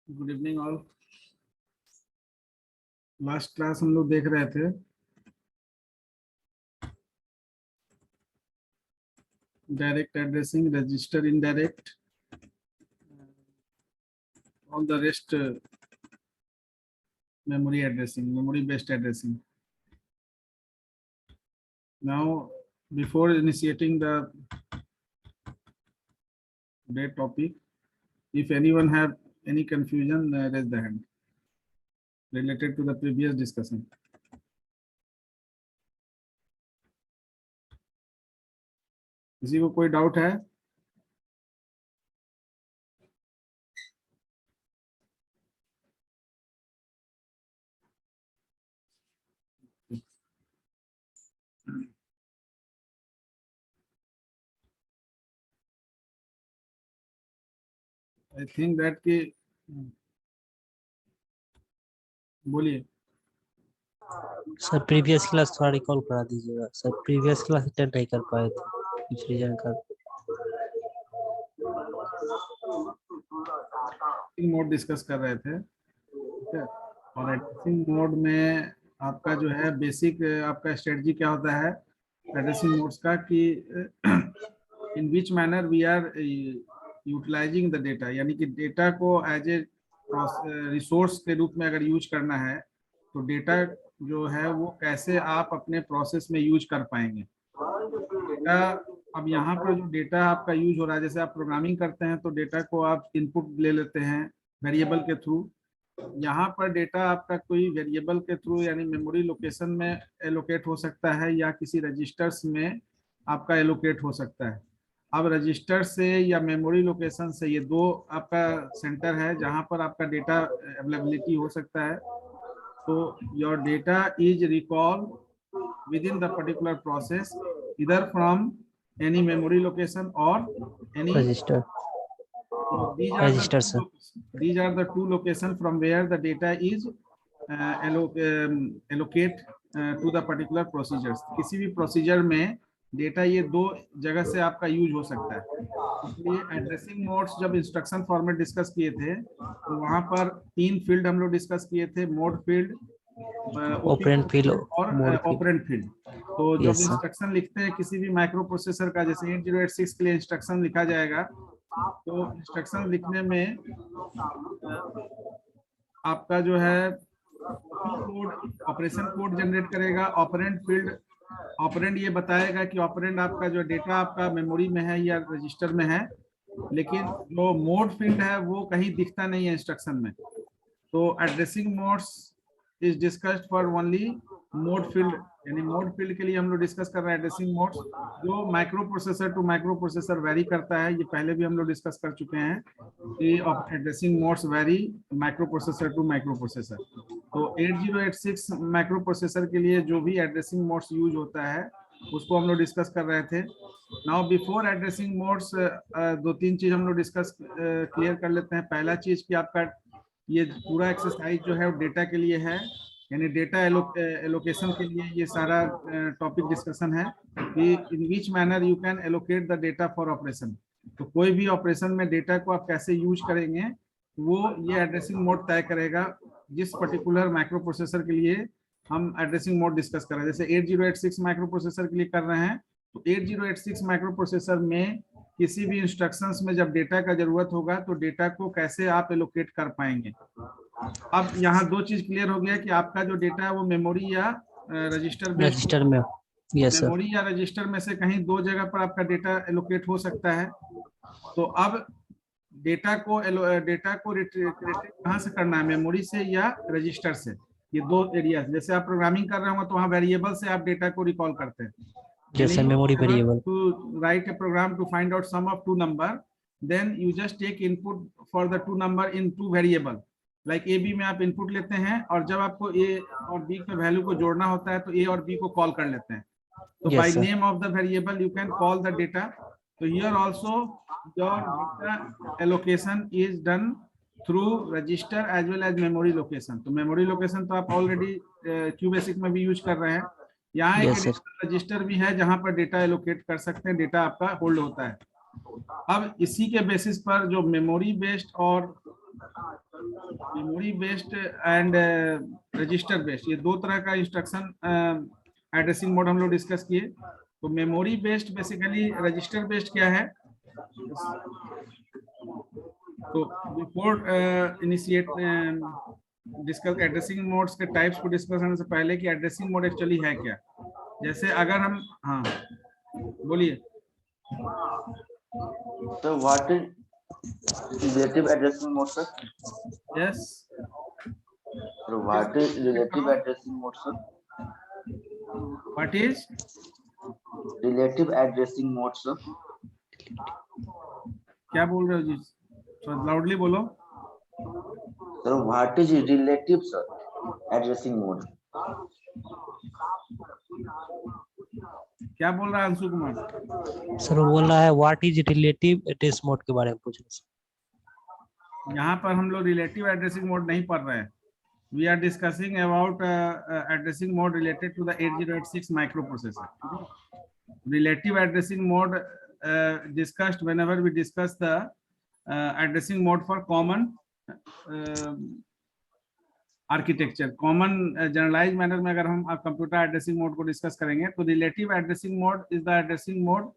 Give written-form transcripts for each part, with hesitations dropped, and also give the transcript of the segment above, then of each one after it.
Good evening all. Last class हम लोग देख रहे थे direct addressing, register indirect, all the rest memory addressing, memory based addressing. Now before initiating the day topic, if anyone have any confusion, raise the hand related to the previous discussion. किसी को कोई doubt है? I think that कि बोलिए sir previous class थोड़ा recall करा दीजिएगा sir. Previous class attend नहीं कर पाए थे कुछ रीजन का। मोड डिस्कस कर रहे थे, ठीक है। और एड्रेसिंग मोड में आपका जो है बेसिक आपका स्ट्रेटजी क्या होता है एड्रेसिंग मोड्स का कि in which manner we are utilising the data, यानी कि डेटा को एज ए रिसोर्स के रूप में अगर यूज करना है तो डेटा जो है वो कैसे आप अपने प्रोसेस में यूज कर पाएंगे। डेटा अब यहाँ पर जो डेटा आपका यूज हो रहा है, जैसे आप प्रोग्रामिंग करते हैं तो डेटा को आप इनपुट ले लेते हैं वेरिएबल के थ्रू। यहाँ पर डेटा आपका कोई वेरिएबल के थ्रू यानी मेमोरी लोकेशन में एलोकेट हो सकता है या किसी रजिस्टर्स में आपका एलोकेट हो सकता है। अब रजिस्टर से या मेमोरी लोकेशन से, ये दो आपका सेंटर है जहाँ पर आपका डेटा अवेलेबिलिटी हो सकता है। तो your data is recall within the particular process इधर from any memory location or any register. so these are the two locations from where the data is allocate to the particular procedures. किसी भी procedure में data ये दो जगह से आपका use हो सकता है। इसलिए एड्रेसिंग मोड्स जब इंस्ट्रक्शन फॉर्मेट डिस्कस किए थे तो वहां पर 3 फील्ड हम लोग डिस्कस किए थे, मोड फील्ड, ऑपरेंड फील्ड और ऑपरेंड फील्ड। तो जब इंस्ट्रक्शन लिखते हैं किसी भी माइक्रो प्रोसेसर का, जैसे 8086 के लिए इंस्ट्रक्शन लिखा जाएगा तो इंस्ट्रक्शन लिखने में आपका जो है कोड ऑपरेशन कोड जनरेट करेगा। ऑपरेंड फील्ड ऑपरेंड ये बताएगा कि ऑपरेंड आपका जो डेटा आपका मेमोरी में है या रजिस्टर में है, लेकिन जो मोड फील्ड है वो कहीं दिखता नहीं है इंस्ट्रक्शन में। तो addressing modes is discussed for only mode field, यानी मोड फील्ड के लिए हम लोग डिस्कस कर रहे हैं एड्रेसिंग मोड्स जो microprocessor to microprocessor vary करता है। ये पहले भी हम लोग डिस्कस कर चुके हैं कि addressing modes vary microprocessor to microprocessor. तो 8086 माइक्रो प्रोसेसर के लिए जो भी एड्रेसिंग मोड्स यूज होता है उसको हम लोग डिस्कस कर रहे थे। नाउ बिफोर एड्रेसिंग मोड्स 2-3 चीज हम लोग डिस्कस क्लियर कर लेते हैं। पहला चीज कि आपका ये पूरा एक्सरसाइज जो है वो डेटा के लिए है, यानी डेटा एलोकेशन के लिए ये सारा टॉपिक डिस्कशन है कि in which manner you can allocate the data for operation. तो कोई भी ऑपरेशन में डेटा को आप कैसे यूज करेंगे वो ये एड्रेसिंग मोड तय करेगा। जिस पर्टिकुलर माइक्रो प्रोसेसर के लिए हम एड्रेसिंग मोड डिस्कस कर रहे हैं, जैसे 8086 माइक्रो प्रोसेसर के लिए कर रहे हैं तो 8086 माइक्रो प्रोसेसर में किसी भी इंस्ट्रक्शंस में जब डेटा का जरूरत होगा तो डेटा को कैसे आप एलोकेट कर पाएंगे। अब यहाँ 2 चीज क्लियर हो गया कि आपका जो डेटा है वो मेमोरी या रजिस्टर में, यस सर, मेमोरी या रजिस्टर में से कहीं 2 जगह पर आपका डेटा एलोकेट हो सकता है। तो अब डेटा को कहाँ से करना है, मेमोरी से या रजिस्टर से। ये 2 एरिया, जैसे आप प्रोग्रामिंग कर रहे होंगे तो वहाँ वेरिएबल से आप डेटा को रिकॉल करते हैं। जैसे memory variable to write a program to find out sum of 2 number, then you just take input for the 2 number in 2 variable, like a b में आप इनपुट लेते हैं और जब आपको a और b के वैल्यू को जोड़ना होता है तो a और b को कॉल कर लेते हैं। तो by name of the variable you can call the data. So here also your data allocation is done through register as well as memory location. तो memory location तो आप already QBasic में भी यूज कर रहे हैं। यहाँ एक रजिस्टर भी है जहां पर डेटा एलोकेट कर सकते हैं, डेटा आपका होल्ड होता है। अब इसी के बेसिस पर जो memory based and register based, ये दो तरह का इंस्ट्रक्शन एड्रेसिंग मोड हम लोग डिस्कस किए। तो memory based basically, register based क्या है? तो before initiate discuss addressing modes के टाइप्स को डिस्कस करने से पहले कि एड्रेसिंग मोड एक्चुअली है क्या, जैसे अगर हम, हाँ बोलिए। So what is relative addressing mode, sir? Yes, So what is relative addressing mode, sir? What is Relative addressing mode, sir. क्या बोल रहे हो जी? थोड़ा लाउडली बोलो। So what is relative, sir? Addressing mode. क्या बोल रहा है अंशु कुमार? सर वो बोल रहा है what is relative address mode के बारे में पूछ रहे हैं। यहाँ पर हम लोग रिलेटिव एड्रेसिंग मोड नहीं पढ़ रहे हैं। We are discussing about addressing mode related to the 8086 microprocessor. Relative addressing mode discussed whenever we discuss the addressing mode for common architecture. Common generalize manner में अगर हम कंप्यूटर एड्रेसिंग मोड को discuss करेंगे तो relative addressing mode is the addressing mode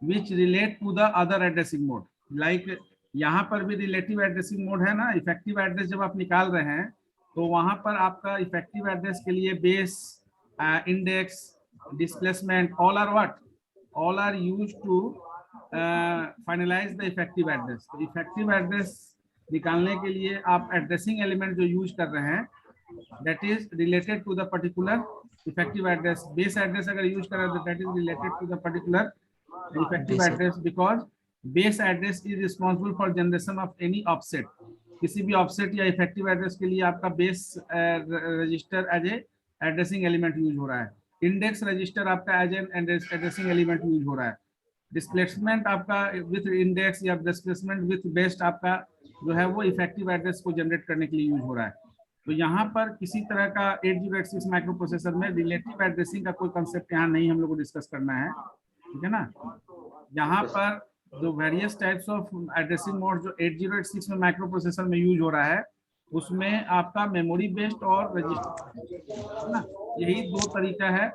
which relate to the other addressing mode. Like यहाँ पर भी relative addressing mode है ना। इफेक्टिव एड्रेस जब आप निकाल रहे हैं तो वहां पर आपका इफेक्टिव एड्रेस के लिए base, index, displacement, all are what, all are used to finalise the effective address. तो इफेक्टिव एड्रेस निकालने के लिए आप एड्रेसिंग एलिमेंट जो यूज कर रहे हैं that is related to the particular effective address. Base address अगर यूज कर रहे हैं that is related to the particular effective address because base address is responsible for generation of any offset. किसी भी offset या effective address के लिए आपका base register as a addressing element use हो रहा है। index register आपका as an addressing element use हो रहा है। डिस्प्लेसमेंट आपका विथ इंडेक्स या डिस्प्लेसमेंट विथ बेस्ट आपका जो है वो इफेक्टिव एड्रेस को जनरेट करने के लिए यूज हो रहा है। तो यहाँ पर किसी तरह का 8086 माइक्रो प्रोसेसर में रिलेटिव एड्रेसिंग का कोई कंसेप्ट यहाँ नहीं हम लोग को डिस्कस करना है, ठीक है ना। यहाँ पर जो various types of addressing mode जो 8086 में माइक्रो प्रोसेसर में यूज हो रहा है उसमें आपका मेमोरी बेस्ड और रजिस्टर ना, यही दो तरीका है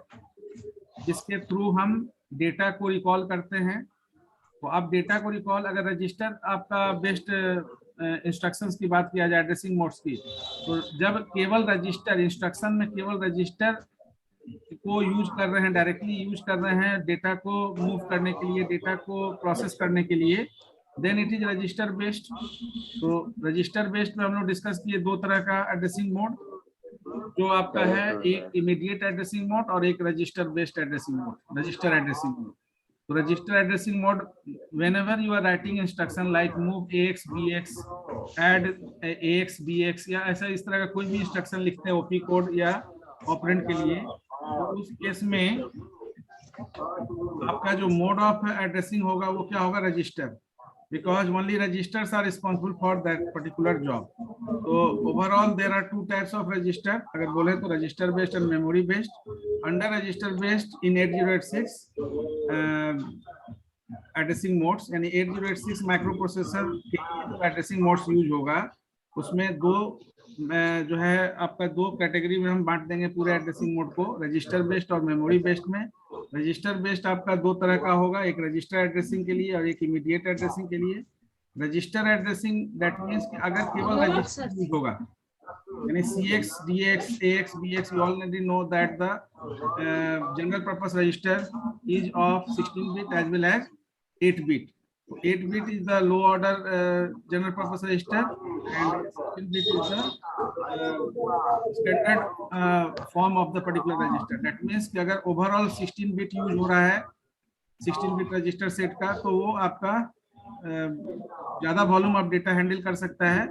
जिसके थ्रू हम डेटा को रिकॉल करते हैं। तो अब डेटा को रिकॉल अगर रजिस्टर आपका बेस्ट इंस्ट्रक्शंस की बात किया जाए एड्रेसिंग मोड्स की, तो जब केवल रजिस्टर इंस्ट्रक्शन में केवल रजिस्टर को यूज कर रहे हैं, डायरेक्टली यूज कर रहे हैं डेटा को मूव करने के लिए, डेटा को प्रोसेस करने के लिए, then it is register based. तो रजिस्टर बेस्ड में हम लोग डिस्कस किए दो तरह का एड्रेसिंग मोड जो आपका है, एक इमीडिएट एड्रेसिंग मोड और एक register based addressing mode, register addressing mode. तो register addressing mode whenever you are writing instruction like move ax bx, add ax bx या ऐसा इस तरह का कोई भी इंस्ट्रक्शन लिखते हैं ओपी कोड या ऑपरेंड के लिए, तो उस केस में आपका जो मोड ऑफ एड्रेसिंग होगा वो क्या होगा, register, because only registers are responsible for that particular job. So overall there are two types of register. अगर बोले तो register based and memory based. Under register based in 8086 addressing modes, यानी 8086 microprocessor के जो addressing modes यूज होगा उसमें दो जो है आपका दो कैटेगरी में हम बांट देंगे पूरे एड्रेसिंग मोड को, रजिस्टर बेस्ड और मेमोरी बेस्ड में। रजिस्टर बेस्ड आपका दो तरह का होगा, एक रजिस्टर एड्रेसिंग के लिए और एक इमीडिएट एड्रेसिंग के लिए। रजिस्टर एड्रेसिंग दैट मींस कि अगर केवल रजिस्टर यूज होगा यानी CX, DX, AX, BX, you already know that the general purpose register is of 16 bit as well as 8 bit. 8 bit is the low order general purpose register and 16 bit is the standard form of the particular register. That means कि अगर overall 16 bit use हो रहा है 16 bit register set का, तो वो आपका ज्यादा वॉल्यूम ऑफ डेटा हैंडल कर सकता है।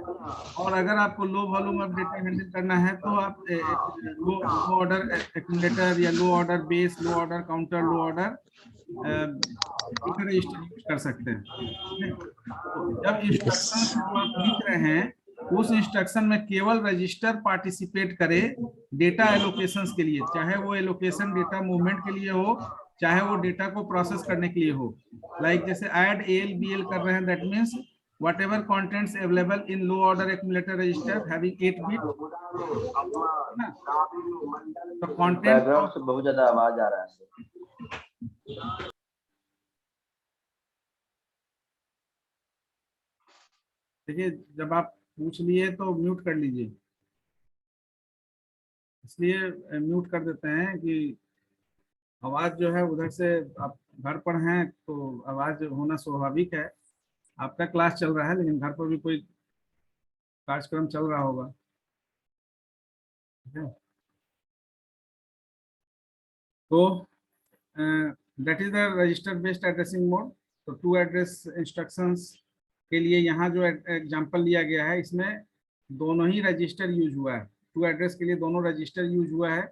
और अगर आपको low volume of data handle करना है तो आप लो ऑर्डर एक्यूमुलेटर या लो ऑर्डर बेस, लो ऑर्डर काउंटर, लो ऑर्डर रजिस्टर यूज कर सकते हैं। जब इंस्ट्रक्शन आप लिख रहे हैं उस इंस्ट्रक्शन में केवल रजिस्टर पार्टिसिपेट करे डेटा एलोकेशंस के लिए, चाहे वो एलोकेशन डेटा मूवमेंट के लिए हो चाहे वो डेटा को प्रोसेस करने के लिए हो। लाइक जैसे ऐड AL BL कर रहे हैं, that means what ever contents available in low order accumulator register having 8 bit, ना, तो कंटेंट बैकग्राउंड से बहुत ज्यादा आवाज आ रहा है। देखिए, जब आप पूछ लिए तो म्यूट कर लीजिए, इसलिए म्यूट कर देते हैं कि आवाज जो है उधर से, आप घर पर हैं तो आवाज होना स्वाभाविक है। आपका क्लास चल रहा है लेकिन घर पर भी कोई कार्यक्रम चल रहा होगा, ठीक है। तो that is the register based addressing mode. तो टू एड्रेस इंस्ट्रक्शंस के लिए यहाँ जो एग्जांपल लिया गया है, इसमें दोनों ही रजिस्टर यूज हुआ है। टू एड्रेस के लिए दोनों रजिस्टर यूज हुआ है।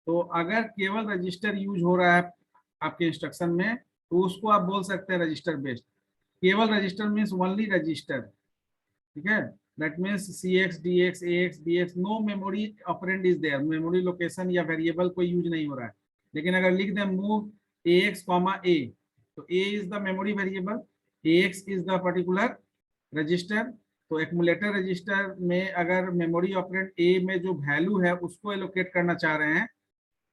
तो अगर केवल रजिस्टर यूज हो रहा है आपके इंस्ट्रक्शन में, तो उसको आप बोल सकते हैं रजिस्टर बेस्ड। केवल रजिस्टर मीन्स ओनली रजिस्टर, ठीक है। That means CX DX AX BX, no memory operand is there, memory location या वेरिएबल कोई यूज नहीं हो रहा है। लेकिन अगर लिख दें मूव AX, A, तो A is the memory variable, AX is the particular register. तो एक्यूमुलेटर रजिस्टर में अगर मेमोरी ऑपरेंड A में जो वैल्यू है उसको एलोकेट करना चाह रहे हैं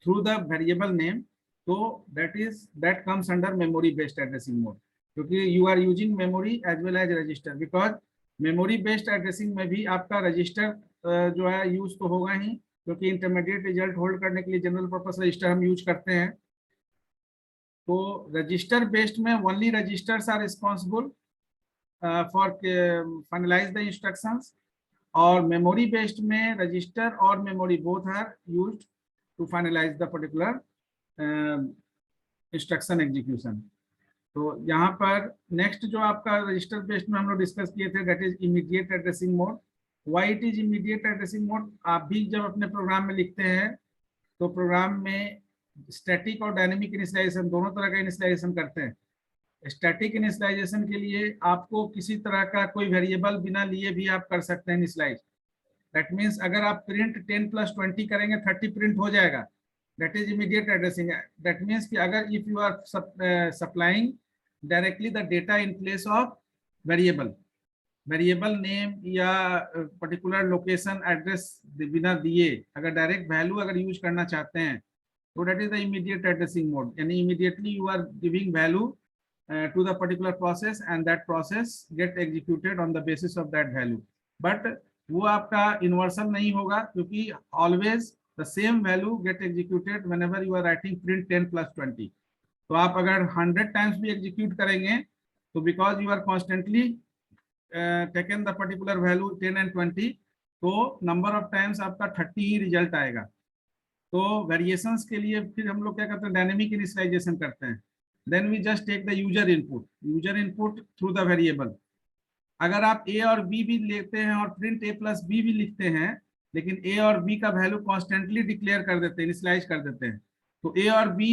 थ्रू द वेरिएबल नेम, तो that comes under memory based addressing mode, क्योंकि you are using memory as well as register, because memory based addressing में भी आपका रजिस्टर जो है यूज तो होगा ही, क्योंकि इंटरमीडिएट रिजल्ट होल्ड करने के लिए जनरल पर्पस रजिस्टर हम यूज करते हैं। तो रजिस्टर बेस्ड में only registers are responsible for finalize the instructions, और मेमोरी बेस्ड में रजिस्टर और memory both are used to finalise the particular instruction execution. तो यहाँ पर नेक्स्ट जो आपका रजिस्टर बेस्ड में हम लोग डिस्कस किए थे, that is immediate addressing mode. Why it is immediate addressing mode? आप भी जब अपने प्रोग्राम में लिखते हैं तो प्रोग्राम में स्टैटिक और डायनेमिक इनिशियलाइजेशन दोनों तरह का इनिशियलाइजेशन करते हैं। स्टैटिक इनिशियलाइजेशन के लिए आपको किसी तरह का कोई वेरिएबल बिना लिए भी आप कर सकते हैं इनिशियलाइज। दैट मीन्स अगर आप प्रिंट 10+20 करेंगे 30 प्रिंट हो जाएगा, that is immediate addressing. That means कि अगर if you are supplying directly the data in place of variable name या पर्टिकुलर लोकेशन एड्रेस बिना दिए अगर डायरेक्ट वैल्यू अगर यूज करना चाहते हैं, तो that is the immediate addressing mode. यानी immediately you are giving value to the particular process and that process get executed on the basis of that value, but वो आपका इन्वर्सल नहीं होगा, क्योंकि always the same value get executed whenever you are writing print 10+20। तो आप अगर 100 times भी execute करेंगे तो because you are constantly taken the particular value 10 and 20, तो नंबर ऑफ टाइम्स आपका 30 ही रिजल्ट आएगा। तो वेरिएशंस के लिए फिर हम लोग क्या करते हैं, डायनेमिक इनिशियलाइजेशन करते हैं। Then we just take the user input through the variable. अगर आप A और B भी लेते हैं और प्रिंट A+B भी लिखते हैं, लेकिन A और B का वैल्यू कॉन्स्टेंटली डिक्लेयर कर देते हैं, इनिशियलाइज कर देते हैं, तो A और B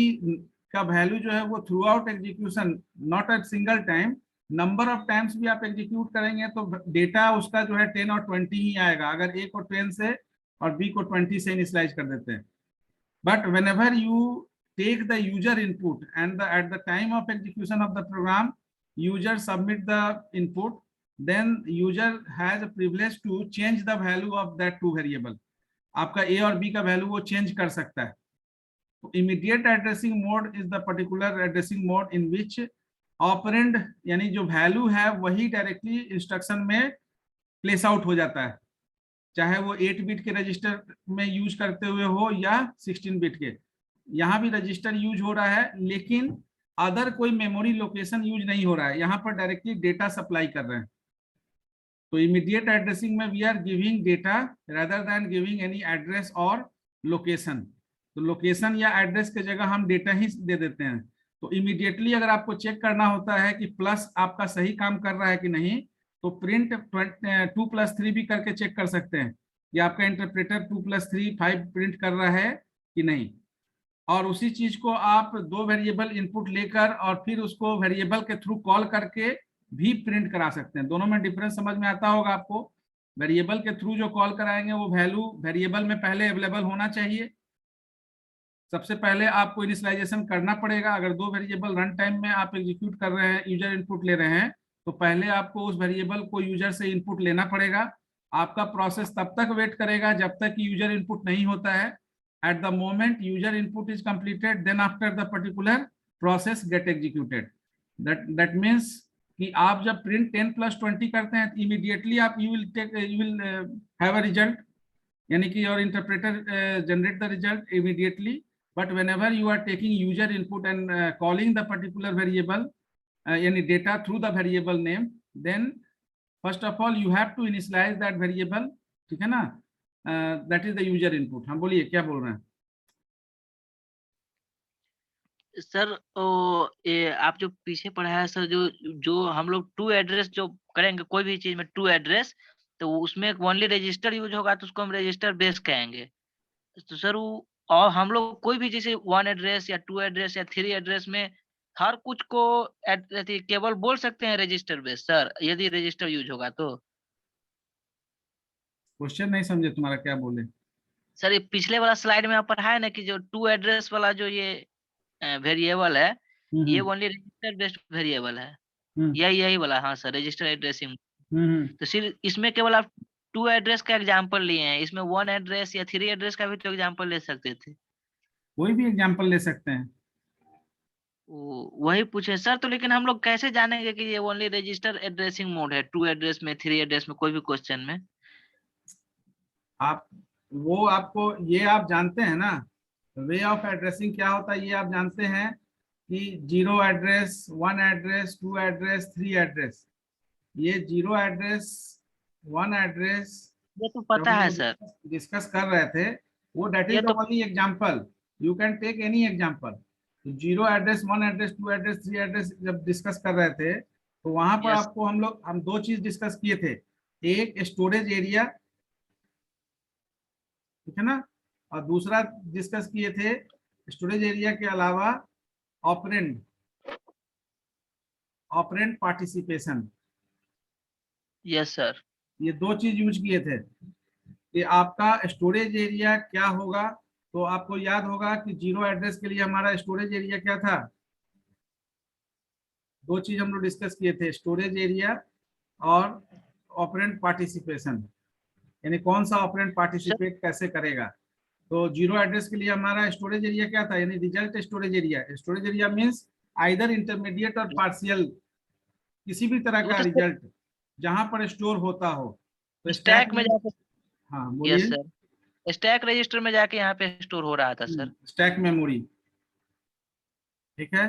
का वैल्यू जो है वो through out execution, not at single time, number of times भी आप एग्जीक्यूट करेंगे तो डेटा उसका जो है 10 और 20 ही आएगा, अगर A को 10 से और B को 20 से इनिशियलाइज कर देते हैं। But whenever you take the user input and at the time of execution of the program, user submit the input, then user has a privilege to change the value of that two variable। आपका A और B का value वो change कर सकता है। तो immediate addressing mode is the particular addressing mode in which operand यानी जो वैल्यू है वही डायरेक्टली इंस्ट्रक्शन में प्लेस आउट हो जाता है, चाहे वो 8 बिट के रजिस्टर में यूज करते हुए हो या 16 बिट के। यहाँ भी रजिस्टर यूज हो रहा है लेकिन अदर कोई मेमोरी लोकेशन यूज नहीं हो रहा है, यहाँ पर डायरेक्टली डेटा सप्लाई कर रहे हैं। तो इमीडिएट एड्रेसिंग में we are giving data rather than giving any address और लोकेशन। तो लोकेशन या एड्रेस के जगह हम डेटा ही दे देते हैं। तो इमीडिएटली अगर आपको चेक करना होता है कि प्लस आपका सही काम कर रहा है कि नहीं, तो प्रिंट 2+3 भी करके चेक कर सकते हैं कि आपका इंटरप्रेटर 2+3 5 प्रिंट कर रहा है कि नहीं। और उसी चीज को आप दो वेरिएबल इनपुट लेकर और फिर उसको वेरिएबल के थ्रू कॉल करके भी प्रिंट करा सकते हैं। दोनों में डिफरेंस समझ में आता होगा आपको। वेरिएबल के थ्रू जो कॉल कराएंगे वो वैल्यू वेरिएबल में पहले अवेलेबल होना चाहिए, सबसे पहले आपको इनिशियलाइजेशन करना पड़ेगा। अगर दो वेरिएबल रन टाइम में आप एग्जीक्यूट कर रहे हैं, यूजर इनपुट ले रहे हैं, तो पहले आपको उस वेरिएबल को यूजर से इनपुट लेना पड़ेगा। आपका प्रोसेस तब तक वेट करेगा जब तक कि यूजर इनपुट नहीं होता है। At the moment user input is completed, then after the particular process get executed. That means कि आप जब प्रिंट 10+20 करते हैं, इमीडिएटली आप you will have a result, यानी कि your interpreter generate the result immediately. But whenever you are taking user input and calling the particular variable, any data through the variable name, then first of all you have to initialize that variable, ठीक है ना? That is the user input। हम बोलिए क्या बोल रहे हैं? Sir ये आप जो पीछे पढ़ाया सर, जो जो हम लोग टू एड्रेस जो करेंगे कोई भी चीज में टू एड्रेस, तो उसमें ओनली रजिस्टर यूज होगा तो उसको हम रजिस्टर बेस कहेंगे। तो सर वो, और हम लोग कोई भी जैसे 1 एड्रेस या 2 एड्रेस या 3 एड्रेस में हर कुछ को केवल बोल सकते हैं रजिस्टर बेस सर, यदि रजिस्टर यूज होगा तो। क्वेश्चन नहीं समझे तुम्हारा, क्या बोले? सर ये पिछले वाला स्लाइड में आप पढ़ाया ना कि जो 2 एड्रेस वाला जो ये वेरिएबल है, ये ओनली रजिस्टर बेस्ड वेरिएबल है। यही वाला, हाँ सर, रजिस्टर एड्रेसिंग। तो सिर्फ इसमें केवल आप 2 एड्रेस का एग्जांपल लिए हैं, इसमें 1 एड्रेस या 3 एड्रेस का भी तो एग्जांपल ले सकते थे। कोई भी एग्जांपल ले सकते हैं। वही पूछे सर, तो लेकिन हम लोग कैसे जानेंगे कि ये ओनली रजिस्टर एड्रेसिंग मोड है 2 एड्रेस में, 3 एड्रेस में, कोई भी क्वेश्चन में? आप वो आपको ये आप जानते हैं ना, वे ऑफ एड्रेसिंग क्या होता है ये आप जानते हैं कि 0 एड्रेस, 1 एड्रेस, 2 एड्रेस, 3 एड्रेस। ये 0 एड्रेस, 1 एड्रेस ये तो पता है सर, डिस्कस कर रहे थे, वो that is the only example. You can take any example. 0 address, 1 address, 2 address, 3 address जब डिस्कस कर रहे थे, तो वहां पर आपको हम दो चीज डिस्कस किए थे। एक स्टोरेज एरिया, ठीक है ना, और दूसरा डिस्कस किए थे स्टोरेज एरिया के अलावा ऑपरेंड पार्टिसिपेशन। Yes sir. ये दो चीज यूज किए थे कि आपका स्टोरेज एरिया क्या होगा। तो आपको याद होगा कि 0 एड्रेस के लिए हमारा स्टोरेज एरिया क्या था? दो चीज हम लोग डिस्कस किए थे, स्टोरेज एरिया और ऑपरेंड पार्टिसिपेशन, यानी कौन सा ऑपरेंड पार्टिसिपेट कैसे करेगा। तो 0 एड्रेस के लिए हमारा स्टोरेज एरिया क्या था, यानी result storage area. Storage area means either intermediate और पार्शियल, किसी भी तरह का रिजल्ट जहां पर स्टोर होता हो। तो स्टैक में जाके, हाँ बोलिए। यस सर, स्टैक रजिस्टर में जाके यहाँ पे स्टोर हो रहा था सर, स्टैक मेमोरी, ठीक है।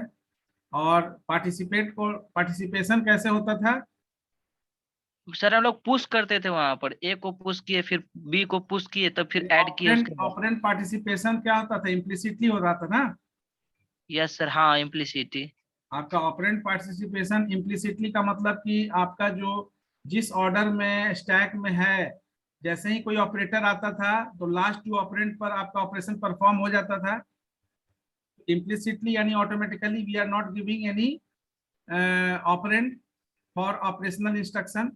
और पार्टिसिपेशन कैसे होता था सर? हम लोग पुश करते थे वहां पर, ए को पुश किए, फिर बी को पुश किए, तब फिर ऐड किए उसके बाद। ऑपरेंड पार्टिसिपेशन क्या होता था? इम्प्लिसिटली हो रहा था ना। यस सर, हाँ, इम्प्लिसिटी। आपका ऑपरेंड पार्टिसिपेशन इम्प्लिसिटली का मतलब कि आपका जो जिस ऑर्डर में स्टैक में है, जैसे ही कोई ऑपरेटर आता था तो लास्ट 2 ऑपरेंड पर आपका ऑपरेशन परफॉर्म हो जाता था इम्प्लिसिटली, यानी automatically. We are not giving any operand for operational instruction.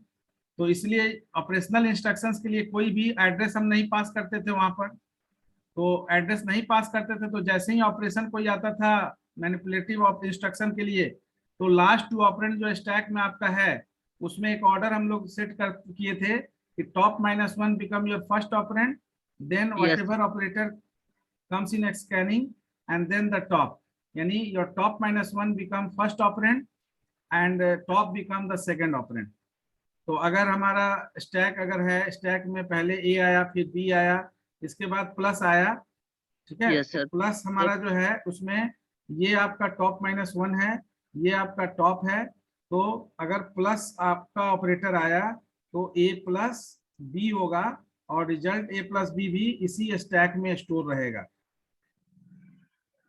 तो इसलिए ऑपरेशनल इंस्ट्रक्शंस के लिए कोई भी एड्रेस हम नहीं पास करते थे वहां पर। तो एड्रेस नहीं पास करते थे, तो जैसे ही ऑपरेशन कोई आता था मैनिपुलेटिव इंस्ट्रक्शन के लिए, तो लास्ट 2 ऑपरेंड जो स्टैक में आपका है उसमें एक ऑर्डर हम लोग सेट कर किए थे कि top -1 become your first operand, then whatever operator comes in scanning, and then the top, यानी your top -1 become first operand and top become the second operand। तो अगर हमारा स्टैक अगर है, स्टैक में पहले ए आया, फिर बी आया, इसके बाद प्लस आया, ठीक है। तो प्लस हमारा जो है उसमें ये आपका top -1 है, ये आपका टॉप है। तो अगर प्लस आपका ऑपरेटर आया तो ए प्लस बी होगा और रिजल्ट ए प्लस बी भी इसी स्टैक में स्टोर रहेगा।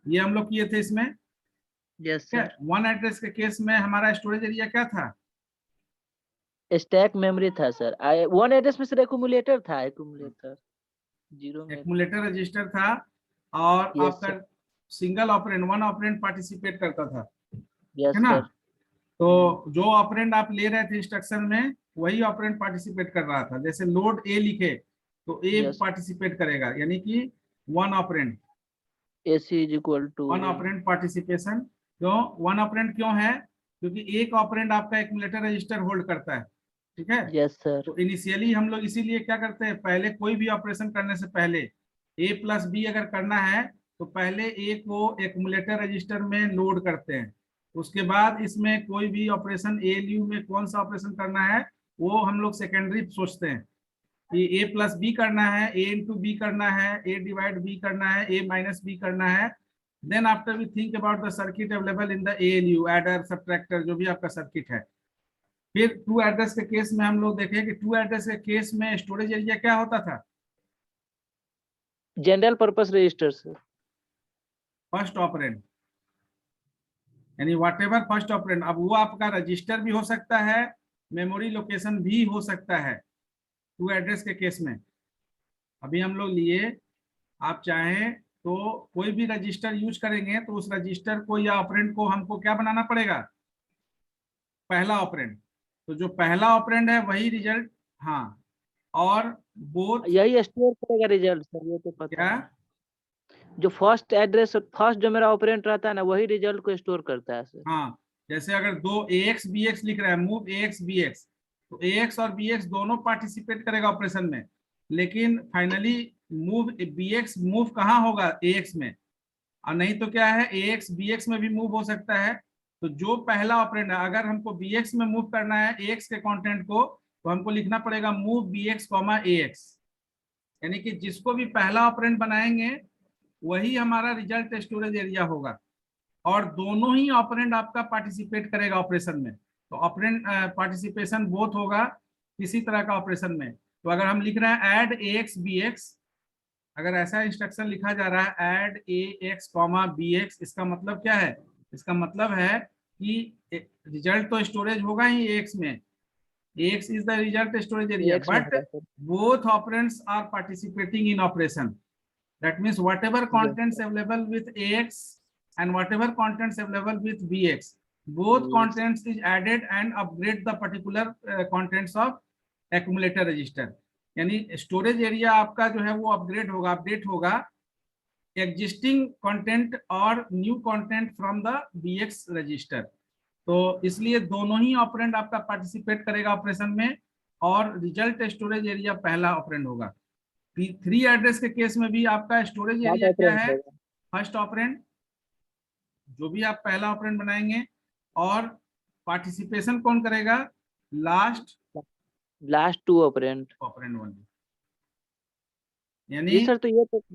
ये हम लोग किए थे इसमें। Yes sir. 1 एड्रेस के केस में हमारा स्टोरेज एरिया क्या था? स्टैक मेमोरी था सर। 1 एड्रेस में सर एक्यूमुलेटर था, एक्यूमुलेटर 0 में एक्यूमुलेटर रजिस्टर था और आपका सिंगल ऑपरेंड 1 ऑपरेंड पार्टिसिपेट करता था, है ना। तो जो ऑपरेंड आप ले रहे थे इंस्ट्रक्शन में वही ऑपरेंड पार्टिसिपेट कर रहा था। जैसे लोड ए लिखे तो ए पार्टिसिपेट करेगा, यानी कि 1 operand. AC is equal to one operand participation. क्यों वन ऑपरेंड क्यों है? क्योंकि एक ऑपरेंड आपका एक्यूमुलेटर रजिस्टर होल्ड करता है, ठीक है। Yes sir. तो इनिशियली हम लोग इसीलिए क्या करते हैं, पहले कोई भी ऑपरेशन करने से पहले A प्लस बी अगर करना है तो पहले A को एक्यूमुलेटर रजिस्टर में लोड करते हैं। उसके बाद इसमें कोई भी ऑपरेशन ALU में कौन सा ऑपरेशन करना है वो हम लोग सेकेंडरी सोचते हैं कि A प्लस बी करना है, A इंटू बी करना है, A डिवाइड बी करना है, A माइनस बी करना है। Then after we think about the circuit available in the ALU, adder subtractor, जो भी आपका सर्किट है। फिर टू एड्रेस के केस में हम लोग देखें कि टू एड्रेस के केस में स्टोरेज एरिया क्या होता था? General purpose register sir. First operand, यानी वॉट एवर फर्स्ट ऑपरेंड। अब वो आपका रजिस्टर भी हो सकता है, मेमोरी लोकेशन भी हो सकता है टू एड्रेस के केस में। अभी हम लोग लिए, आप चाहें तो कोई भी रजिस्टर यूज करेंगे तो उस रजिस्टर को या ऑपरेंड को हमको क्या बनाना पड़ेगा? पहला ऑपरेंड। तो जो पहला ऑपरेंड है वही रिजल्ट, हाँ, और बोथ यही स्टोर करेगा रिजल्ट सर, ये तो पता क्या? है। जो फर्स्ट एड्रेस, फर्स्ट जो मेरा ऑपरेंड रहता है ना, वही रिजल्ट को स्टोर करता है सर। हाँ, जैसे अगर दो AX BX लिख रहा है, मूव AX BX, तो AX और BX दोनों पार्टिसिपेट करेगा ऑपरेशन में, लेकिन फाइनली मूव BX मूव कहाँ होगा? AX में। और नहीं तो क्या है, AX BX में भी मूव हो सकता है। तो जो पहला ऑपरेंड है, अगर हमको BX में मूव करना है AX के कंटेंट को, तो हमको लिखना पड़ेगा मूव BX, AX। यानी कि जिसको भी पहला ऑपरेंड बनाएंगे वही हमारा रिजल्ट स्टोरेज एरिया होगा, और दोनों ही ऑपरेंड आपका पार्टिसिपेट करेगा ऑपरेशन में। तो ऑपरेंड पार्टिसिपेशन बोथ होगा किसी तरह का ऑपरेशन में। तो अगर हम लिख रहे हैं ऐड AX BX, अगर ऐसा इंस्ट्रक्शन लिखा जा रहा है ऐड AX, BX, इसका मतलब क्या है? इसका मतलब है कि रिजल्ट तो स्टोरेज होगा ही AX में, AX is the result storage area, AX में but होगा sir. both operands are participating in operation. That means whatever contents available with AX and whatever contents available with BX, both contents is added and upgrade the particular contents of accumulator register. यानी storage area आपका जो है वो upgrade होगा, update होगा existing content और new content from the BX register. तो इसलिए दोनों ही ऑपरेंड आपका पार्टिसिपेट करेगा ऑपरेशन में, और रिजल्ट स्टोरेज एरिया पहला ऑपरेंड होगा। थ्री एड्रेस के केस में भी आपका स्टोरेज एरिया क्या है? फर्स्ट ऑपरेंड, जो भी आप पहला ऑपरेंड बनाएंगे, और पार्टिसिपेशन कौन करेगा? Last two operand only. जी यानी सर। तो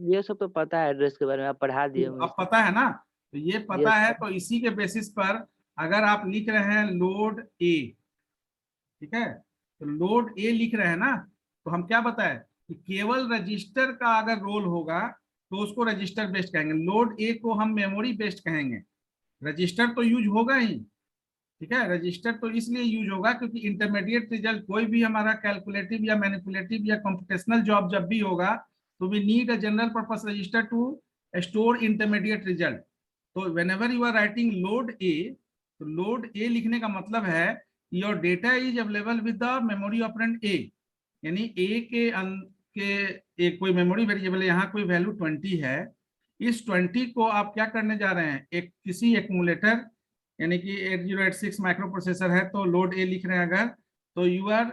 ये सब तो पता है एड्रेस के बारे में, आप पढ़ा दिए मुझे अब पता है ना, तो ये पता है। तो इसी के बेसिस पर अगर आप लिख रहे हैं लोड A, ठीक है, तो लोड A लिख रहे हैं ना, तो हम क्या बताएं कि केवल रजिस्टर का अगर रोल होगा तो उसको रजिस्टर बेस्ड कहेंगे, लोड A को हम मेमोरी बेस्ड कहेंगे। रजिस्टर तो यूज होगा ही, ठीक है, रजिस्टर तो इसलिए यूज होगा क्योंकि इंटरमीडिएट रिजल्ट कोई भी हमारा कैलकुलेटिव या मैनिपुलेटिव या कंप्यूटेशनल जॉब जब भी होगा तो we need a general purpose register to store intermediate result. तो whenever you are writing load A, तो load A लिखने का मतलब है your data is available with the memory operand A, यानी A के एक कोई मेमोरी वेरिएबल है, यहाँ कोई वैल्यू 20 है। इस 20 को आप क्या करने जा रहे हैं? एक किसी एक्यूमुलेटर, यानी कि 8086 माइक्रो प्रोसेसर है तो लोड A लिख रहे हैं अगर, तो यू आर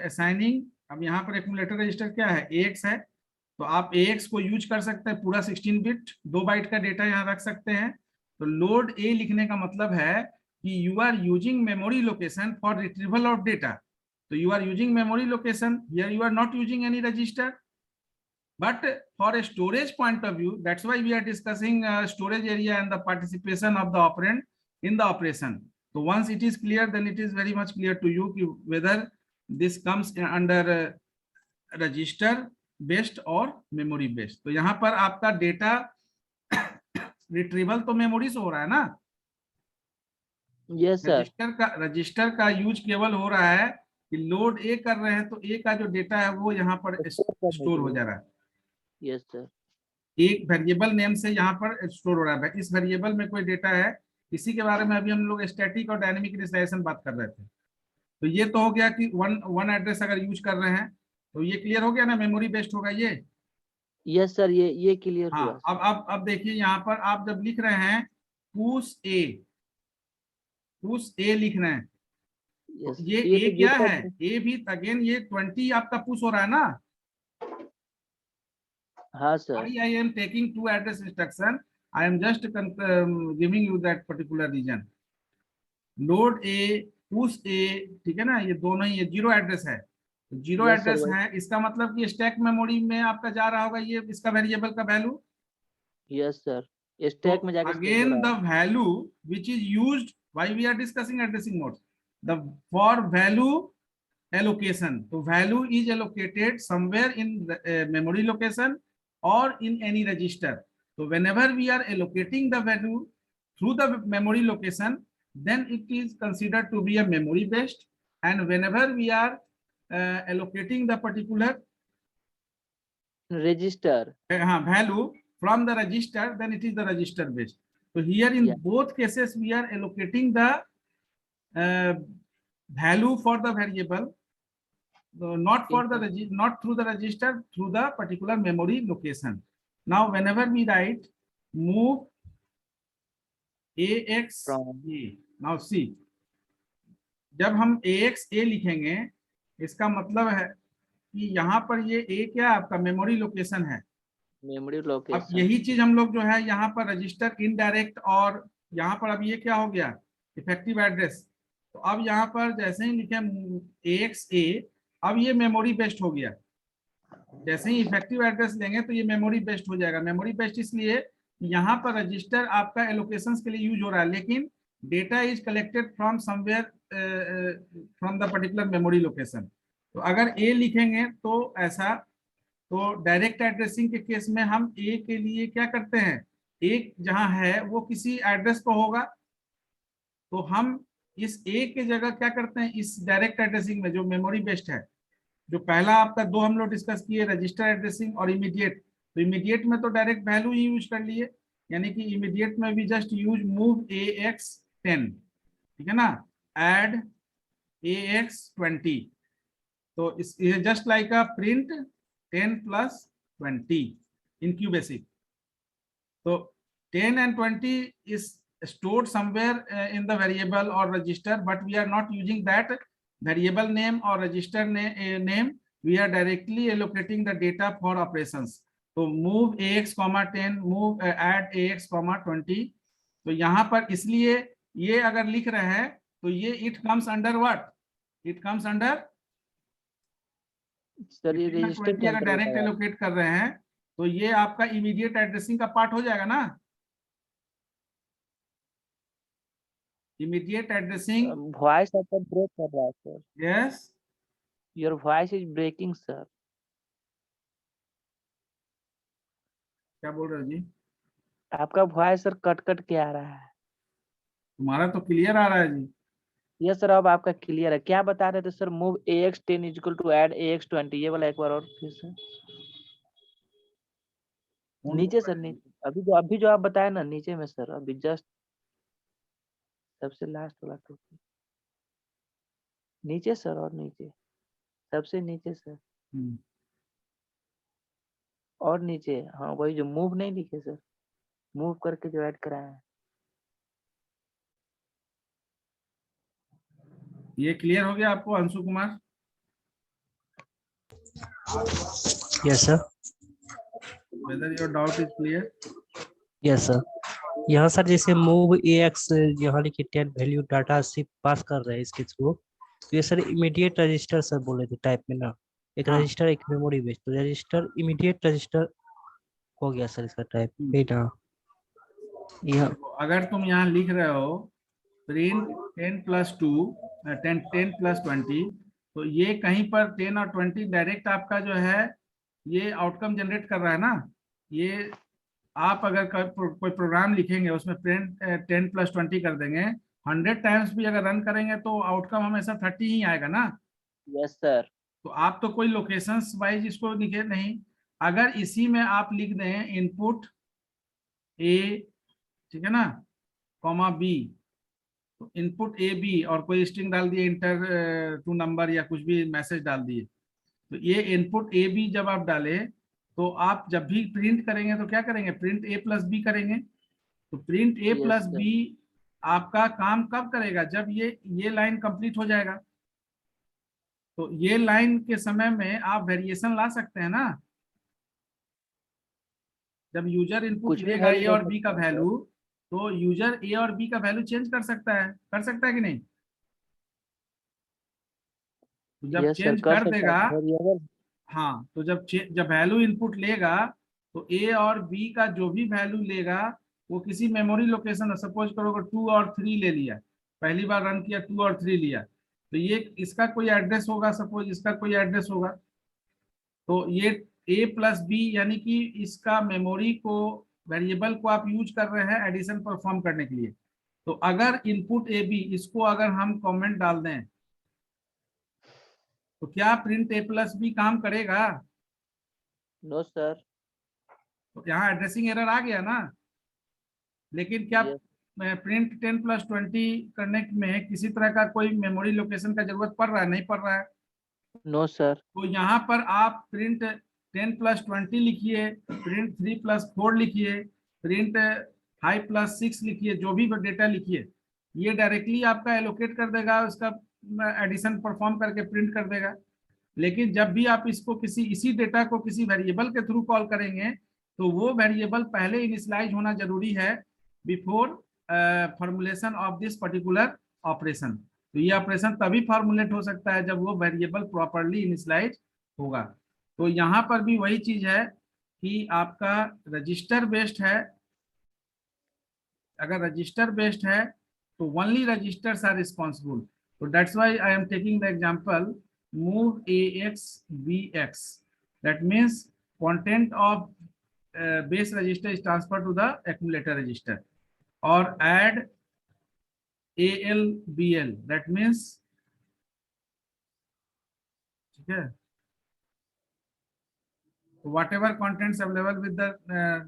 असाइनिंग। अब यहाँ पर एक्यूमुलेटर रजिस्टर क्या है? AX है, तो आप AX को यूज कर सकते हैं, पूरा 16 बिट 2 बाइट का डेटा यहाँ रख सकते हैं। तो लोड A लिखने का मतलब है कि you are using memory location for retrieval of data. तो you are using memory location, here you are not using any register, but for a storage point of view, that's why we are discussing storage area and the participation of the operand in the operation. So once it is clear, then it is very much clear to you whether this comes under register based और memory based. तो यहाँ पर आपका data retrieval तो memory से हो रहा है ना? Yes sir. रजिस्टर का यूज केवल हो रहा है कि लोड A कर रहे हैं तो A का जो डेटा है वो यहाँ पर स्टोर हो जा रहा है। Yes sir. एक वेरिएबल नेम से यहाँ पर स्टोर हो रहा है, इस वेरिएबल में कोई डेटा है। इसी के बारे में अभी हम लोग स्टैटिक और डायनेमिक इनिशियलाइजेशन बात कर रहे थे। तो ये तो हो गया कि वन एड्रेस अगर यूज कर रहे हैं, तो ये क्लियर हो गया ना, मेमोरी बेस्ड होगा ये। यस सर, ये क्लियर हुआ। हाँ, अब देखिए यहाँ पर आप जब लिख रहे हैं पुश ए लिख रहे हैं, तो यस, ये ये ए तो क्या गेट है, ए भी अगेन ये 20 आपका पुश हो रहा है ना। हाँ sir. I am taking two address instruction. I am just giving you that particular region. Load A, push A, ठीक है ना, ये दोनों ही, ये जीरो एड्रेस है, तो जीरो यस सर, एड्रेस है, इसका मतलब कि स्टैक मेमोरी में आपका जा रहा होगा ये इसका वेरिएबल का वैल्यू। यस सर, तो स्टैक में जाके सेव हो अगेन रहा द है। Value which is used why we are discussing addressing modes, the for value allocation, तो value is allocated somewhere in the, memory location or in any register. So whenever we are allocating the value through the memory location, then it is considered to be a memory based, and whenever we are allocating the particular register. value from the register, then it is the register based. So here in Yeah. both cases we are allocating the value for the variable, not for the not through the register, through the particular memory location. Now whenever we write move ax a, now see, जब हम ax a लिखेंगे इसका मतलब है कि यहाँ पर ये a क्या आपका मेमोरी लोकेशन है। मेमोरी अब लोकेशन। यही चीज हम लोग जो है यहाँ पर रजिस्टर इनडायरेक्ट, और यहाँ पर अब ये क्या हो गया, इफेक्टिव एड्रेस। तो अब यहाँ पर जैसे ही लिखे ax a, अब ये मेमोरी बेस्ड हो गया। जैसे ही इफेक्टिव एड्रेस लेंगे तो ये मेमोरी बेस्ड हो जाएगा। मेमोरी बेस्ड इसलिए यहाँ पर रजिस्टर आपका एलोकेशंस के लिए यूज हो रहा है, लेकिन data is collected from somewhere from the particular memory location. तो अगर ए लिखेंगे तो ऐसा, तो डायरेक्ट एड्रेसिंग के केस में हम ए के लिए क्या करते हैं, एक जहां है वो किसी एड्रेस पर होगा, तो हम इस ए के जगह क्या करते हैं, इस डायरेक्ट एड्रेसिंग में जो मेमोरी बेस्ड है, जो पहला आपका दो हम लोग डिस्कस किए रजिस्टर एड्रेसिंग और इमीडिएट, तो इमीडिएट में तो डायरेक्ट वैल्यू ही यूज कर लिए, यानी कि इमीडिएट में भी जस्ट यूज मूव ax 10, ठीक है ना, ऐड ax 20, तो इस just like a print 10 + 20 in Q basic. तो 10 and 20 is stored somewhere in the variable or register, but we are not using that variable name or register name. We are directly allocating the data for operations. तो move ax, 10, move add ax, 20. तो यहाँ पर इसलिए ये अगर लिख रहे हैं तो ये it comes under what? It comes under sir ये रजिस्टर 20 अगर डायरेक्ट एलोकेट कर रहे हैं तो ये आपका इमीडिएट एड्रेसिंग का पार्ट हो जाएगा ना। इमीडिएट एड्रेसिंग, वॉइस आपका ब्रेक कर रहा है sir. Yes, your voice is breaking sir. क्या बोल रहे हो जी? आपका वॉइस सर कट कट के आ रहा है। तुम्हारा तो क्लियर आ रहा है जी। यस सर, अब आपका क्लियर है। क्या बता रहे थे sir? Move ax 10 equal to add ax 20, ये वाला एक बार और फिर से नीचे सर, नीचे अभी जो आप बताए ना नीचे में सर, अभी जस्ट सबसे लास्ट वाला तो नीचे सर, और नीचे, सबसे नीचे सर, और नीचे, हाँ वही जो मूव नहीं लिखे सर, मूव करके जो ऐड कराया है। ये क्लियर हो गया आपको Anshu Kumar? Yes sir. Whether your doubt is clear? Yes sir. यहाँ सर जैसे मूव ax यहाँ लिखिए 10 वैल्यू डाटा से पास कर रहे हैं इसके थ्रू, तो ये सर इमीडिएट रजिस्टर सर बोले थे टाइप में ना, एक हाँ। रजिस्टर एक मेमोरी बेस्ड, तो रजिस्टर इमीडिएट रजिस्टर हो गया सर इसका टाइप बेटा। यहाँ अगर तुम यहाँ लिख रहे हो प्रिंट 10 + 2 10 + 20, तो ये कहीं पर 10 और 20 डायरेक्ट आपका जो है ये आउटकम जनरेट कर रहा है ना। ये आप अगर कोई प्रोग्राम लिखेंगे उसमें प्रिंट 10 + 20 कर देंगे, 100 टाइम्स भी अगर रन करेंगे तो आउटकम हमेशा 30 ही आएगा ना। Yes sir. तो आप तो कोई लोकेशंस वाइज इसको लिखे नहीं, अगर इसी में आप लिख दें इनपुट ए, ठीक है ना, कॉमा बी, तो इनपुट ए बी और कोई स्ट्रिंग डाल दिए इंटर टू नंबर या कुछ भी मैसेज डाल दिए, तो ये इनपुट ए बी जब आप डालें तो आप जब भी प्रिंट करेंगे तो क्या करेंगे, प्रिंट ए प्लस बी करेंगे। तो प्रिंट ए Yes, प्लस sir. बी आपका काम कब करेगा, जब ये लाइन कंप्लीट हो जाएगा। तो ये लाइन के समय में आप वेरिएशन ला सकते हैं ना, जब यूजर इनपुट कुछ भी लेगा ए value और ले बी सकते का हैं, sir. वैल्यू, तो यूजर ए और बी का वैल्यू चेंज कर सकता है कि नहीं। तो जब Yes, sir, चेंज कर कर सकता है देगा, variable. हाँ, तो जब वैल्यू इनपुट लेगा तो ए और बी का जो भी वैल्यू लेगा वो किसी मेमोरी लोकेशन, सपोज करो 2 और 3 ले लिया, पहली बार रन किया 2 और 3 लिया, तो ये इसका कोई एड्रेस होगा, सपोज इसका कोई एड्रेस होगा। तो ये ए प्लस बी यानी कि इसका मेमोरी को, वेरिएबल को आप यूज कर रहे हैं एडिशन परफॉर्म करने के लिए। तो अगर इनपुट ए बी, इसको अगर हम कमेंट डाल दें तो क्या प्रिंट ए प्लस बी काम करेगा। No, sir. तो यहाँ एड्रेसिंग एरर आ गया ना। लेकिन क्या Yes. प्रिंट 10 प्लस 20 करने में किसी तरह का कोई मेमोरी लोकेशन का जरूरत पड़ रहा है, नहीं पड़ रहा है। No, sir. तो यहाँ पर आप प्रिंट 10 प्लस 20 लिखिए, प्रिंट 3 प्लस 4 लिखिए, प्रिंट 5 प्लस 6 लिखिए, जो भी डेटा लिखिए, ये डायरेक्टली आपका एलोकेट कर देगा, उसका एडिशन परफॉर्म करके प्रिंट कर देगा। लेकिन जब भी आप इसको इसी डेटा को किसी वेरिएबल के थ्रू कॉल करेंगे तो वो वेरिएबल पहले इनिशियलाइज होना जरूरी है before formulation of this particular operation. तो ये ऑपरेशन तभी फॉर्मुलेट हो सकता है जब वो वेरिएबल प्रॉपरली इनिशियलाइज होगा। तो यहाँ पर भी वही चीज है कि आपका रजिस्टर बेस्ड है, अगर रजिस्टर बेस्ड है तो ओनली रजिस्टर्स आर रिस्पॉन्सिबल। तो that's why I am taking the example move ax bx, that means content of base register is transferred to the accumulator register, or add al bl, that means, ठीक है, whatever contents available with the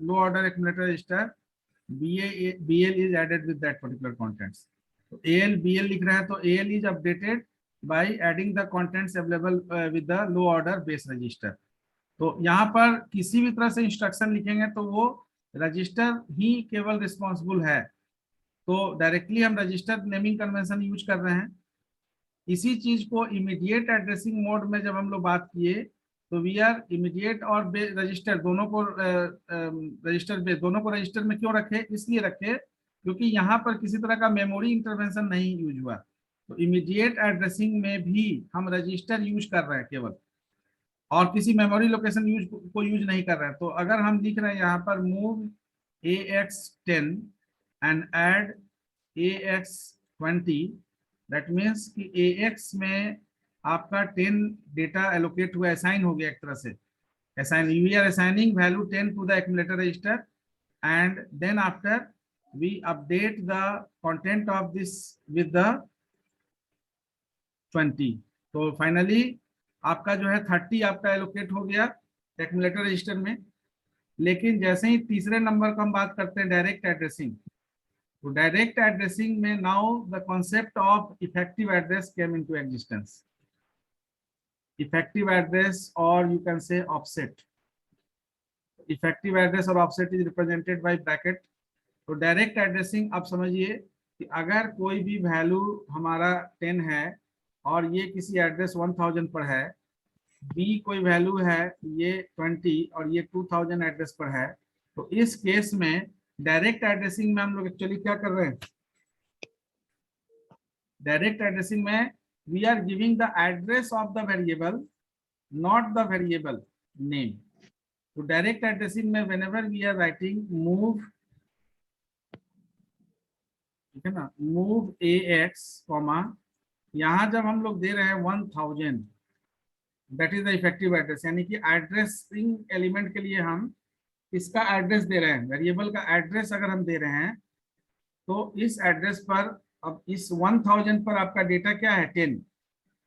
low order accumulator register, bl is added with that particular contents. तो al bl लिख रहे हैं तो al is updated by adding the contents available with the low order base register. तो यहाँ पर किसी भी तरह से इंस्ट्रक्शन लिखेंगे तो वो रजिस्टर ही केवल रिस्पॉन्सिबल है। तो डायरेक्टली हम रजिस्टर नेमिंग कन्वेंशन यूज कर रहे हैं। इसी चीज को इमीडिएट एड्रेसिंग मोड में जब हम लोग बात किए तो वी आर इमीडिएट और रजिस्टर दोनों को रजिस्टर में क्यों रखे, इसलिए रखे क्योंकि यहाँ पर किसी तरह का मेमोरी इंटरवेंशन नहीं यूज हुआ। तो इमीडिएट एड्रेसिंग में भी हम रजिस्टर यूज कर रहे हैं केवल, और किसी मेमोरी लोकेशन यूज नहीं कर रहे हैं। तो अगर हम लिख रहे हैं यहाँ पर move AX10 and add AX20, that means कि AX में आपका 10 डेटा एलोकेट हुआ, असाइन हो गया एक तरह से, assign, we are assigning value 10 to the accumulator register, and then after we update the content of this with the 20। तो फाइनली आपका जो है 30 आपका एलोकेट हो गया एक्यूमुलेटर रजिस्टर में। लेकिन जैसे ही तीसरे नंबर का हम बात करते हैं डायरेक्ट एड्रेसिंग, तो डायरेक्ट एड्रेसिंग में now the concept of effective address came into existence. Effective address और you can say offset. Effective address और offset is represented by bracket. तो डायरेक्ट एड्रेसिंग आप समझिए कि अगर कोई भी वैल्यू हमारा 10 है और ये किसी एड्रेस 1000 पर है, बी कोई वैल्यू है ये 20 और ये 2000 एड्रेस पर है, तो इस केस में डायरेक्ट एड्रेसिंग में हम लोग एक्चुअली क्या कर रहे हैं, डायरेक्ट एड्रेसिंग में we are giving the address of the variable, not the variable name. तो डायरेक्ट एड्रेसिंग में whenever we are writing move, ठीक है ना, मूव AX कॉमा, यहाँ जब हम लोग दे रहे हैं 1000, that is the effective address, यानी कि एड्रेसिंग एलिमेंट के लिए हम इसका एड्रेस दे रहे हैं, वेरिएबल का एड्रेस अगर हम दे रहे हैं तो इस एड्रेस पर, अब इस 1000 पर आपका डेटा क्या है 10,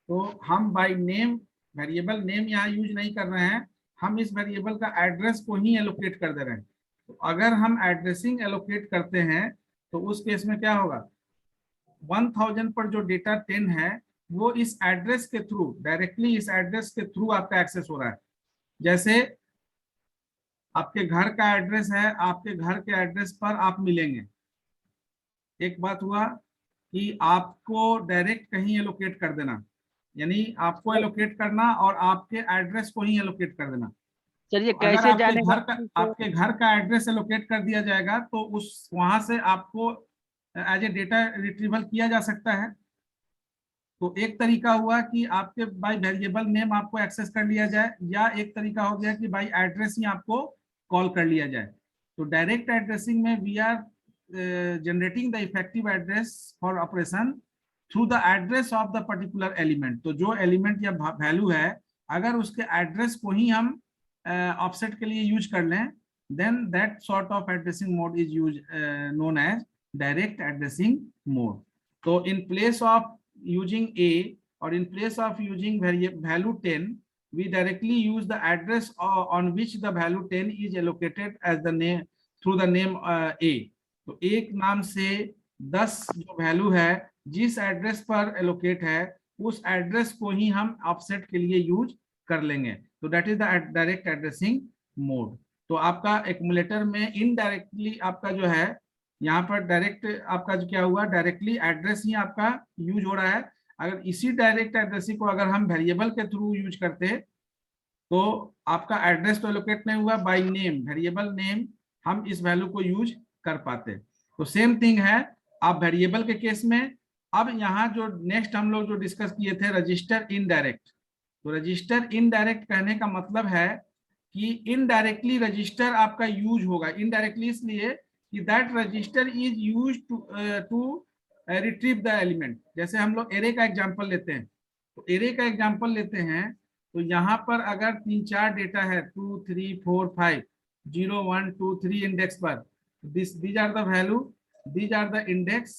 तो हम बाय नेम, वेरिएबल नेम यहाँ यूज नहीं कर रहे हैं, हम इस वेरिएबल का एड्रेस को ही एलोकेट कर दे रहे हैं। तो अगर हम एड्रेसिंग एलोकेट करते हैं तो उस केस में क्या होगा, 1000 पर जो डेटा 10 है वो इस एड्रेस के थ्रू, डायरेक्टली इस एड्रेस के थ्रू आपका एक्सेस हो रहा है। जैसे आपके घर का एड्रेस है, आपके घर के एड्रेस पर आप मिलेंगे। एक बात हुआ कि आपको डायरेक्ट कहीं एलोकेट कर देना, यानी आपको एलोकेट करना और आपके एड्रेस को ही एलोकेट कर देना। सर ये तो अगर कैसे जानेगा? आपके घर का एड्रेस एलोकेट कर दिया जाएगा तो उस वहां से आपको एज ए डेटा रिट्रीवल किया जा सकता है। तो एक तरीका हुआ कि आपके बाय वेरिएबल नेम आपको एक्सेस कर लिया जाए, या एक तरीका हो गया कि बाय एड्रेस ही आपको कॉल कर लिया जाए। तो डायरेक्ट एड्रेसिंग में we are generating the effective address for operation through the address of the particular element. तो जो एलिमेंट या वैल्यू है, अगर उसके एड्रेस को ही हम ऑफसेट के लिए यूज कर लें, then that sort of addressing mode is use known as direct addressing mode. तो in place of using A, or in place of using value 10, we directly use the address on which the value 10 is allocated as the name through the name A। तो एक नाम से 10 जो value है जिस address पर allocate है, उस एड्रेस को ही हम ऑफसेट के लिए यूज कर लेंगे। तो that is the direct addressing mode. तो आपका एक्यूमुलेटर में इनडायरेक्टली आपका जो है, यहाँ पर डायरेक्ट आपका जो क्या हुआ, डायरेक्टली एड्रेस ही आपका यूज हो रहा है। अगर इसी डायरेक्ट एड्रेसिंग को अगर हम वेरिएबल के थ्रू यूज करते तो आपका एड्रेस तो एलोकेट नहीं हुआ, बाय नेम, वेरिएबल नेम हम इस वैल्यू को यूज कर पाते। तो सेम थिंग है आप वेरिएबल के केस में। अब यहाँ जो नेक्स्ट हम लोग जो डिस्कस किए थे रजिस्टर इनडायरेक्ट। तो रजिस्टर इनडायरेक्ट कहने का मतलब है कि इनडायरेक्टली रजिस्टर आपका यूज होगा। इनडायरेक्टली इसलिए कि that register is use to retrieve the element. जैसे हम लोग एरे का एग्जांपल लेते हैं, तो एरे का एग्जांपल लेते हैं तो यहाँ पर अगर 3-4 डेटा है 2 3 4 5 0 1 2 3 इंडेक्स पर, these are the value, these are the index,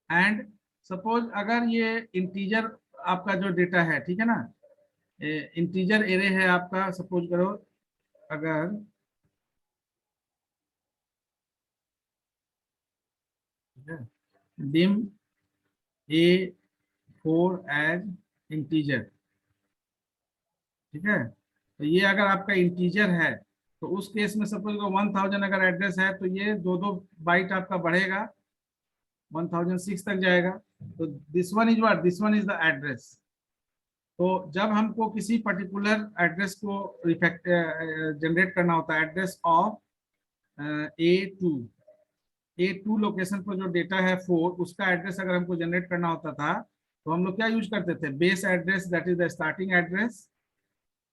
and suppose अगर ये इंटीजर आपका जो डेटा है, ठीक है ना, इंटीजर एरे है आपका, सपोज करो अगर dim A4 as इंटीजर, ठीक है। तो ये अगर आपका इंटीजर है तो उस केस में सपोज को 1000 अगर एड्रेस है तो ये 2 बाइट आपका बढ़ेगा, 1006 तक जाएगा। तो this one is what, this one is the address. तो जब हमको किसी पर्टिकुलर एड्रेस को जनरेट करना होता है, एड्रेस ऑफ A2 लोकेशन पर जो डेटा है 4, उसका एड्रेस अगर हमको जनरेट करना होता था तो हम लोग क्या यूज करते थे, base address, that is the starting address,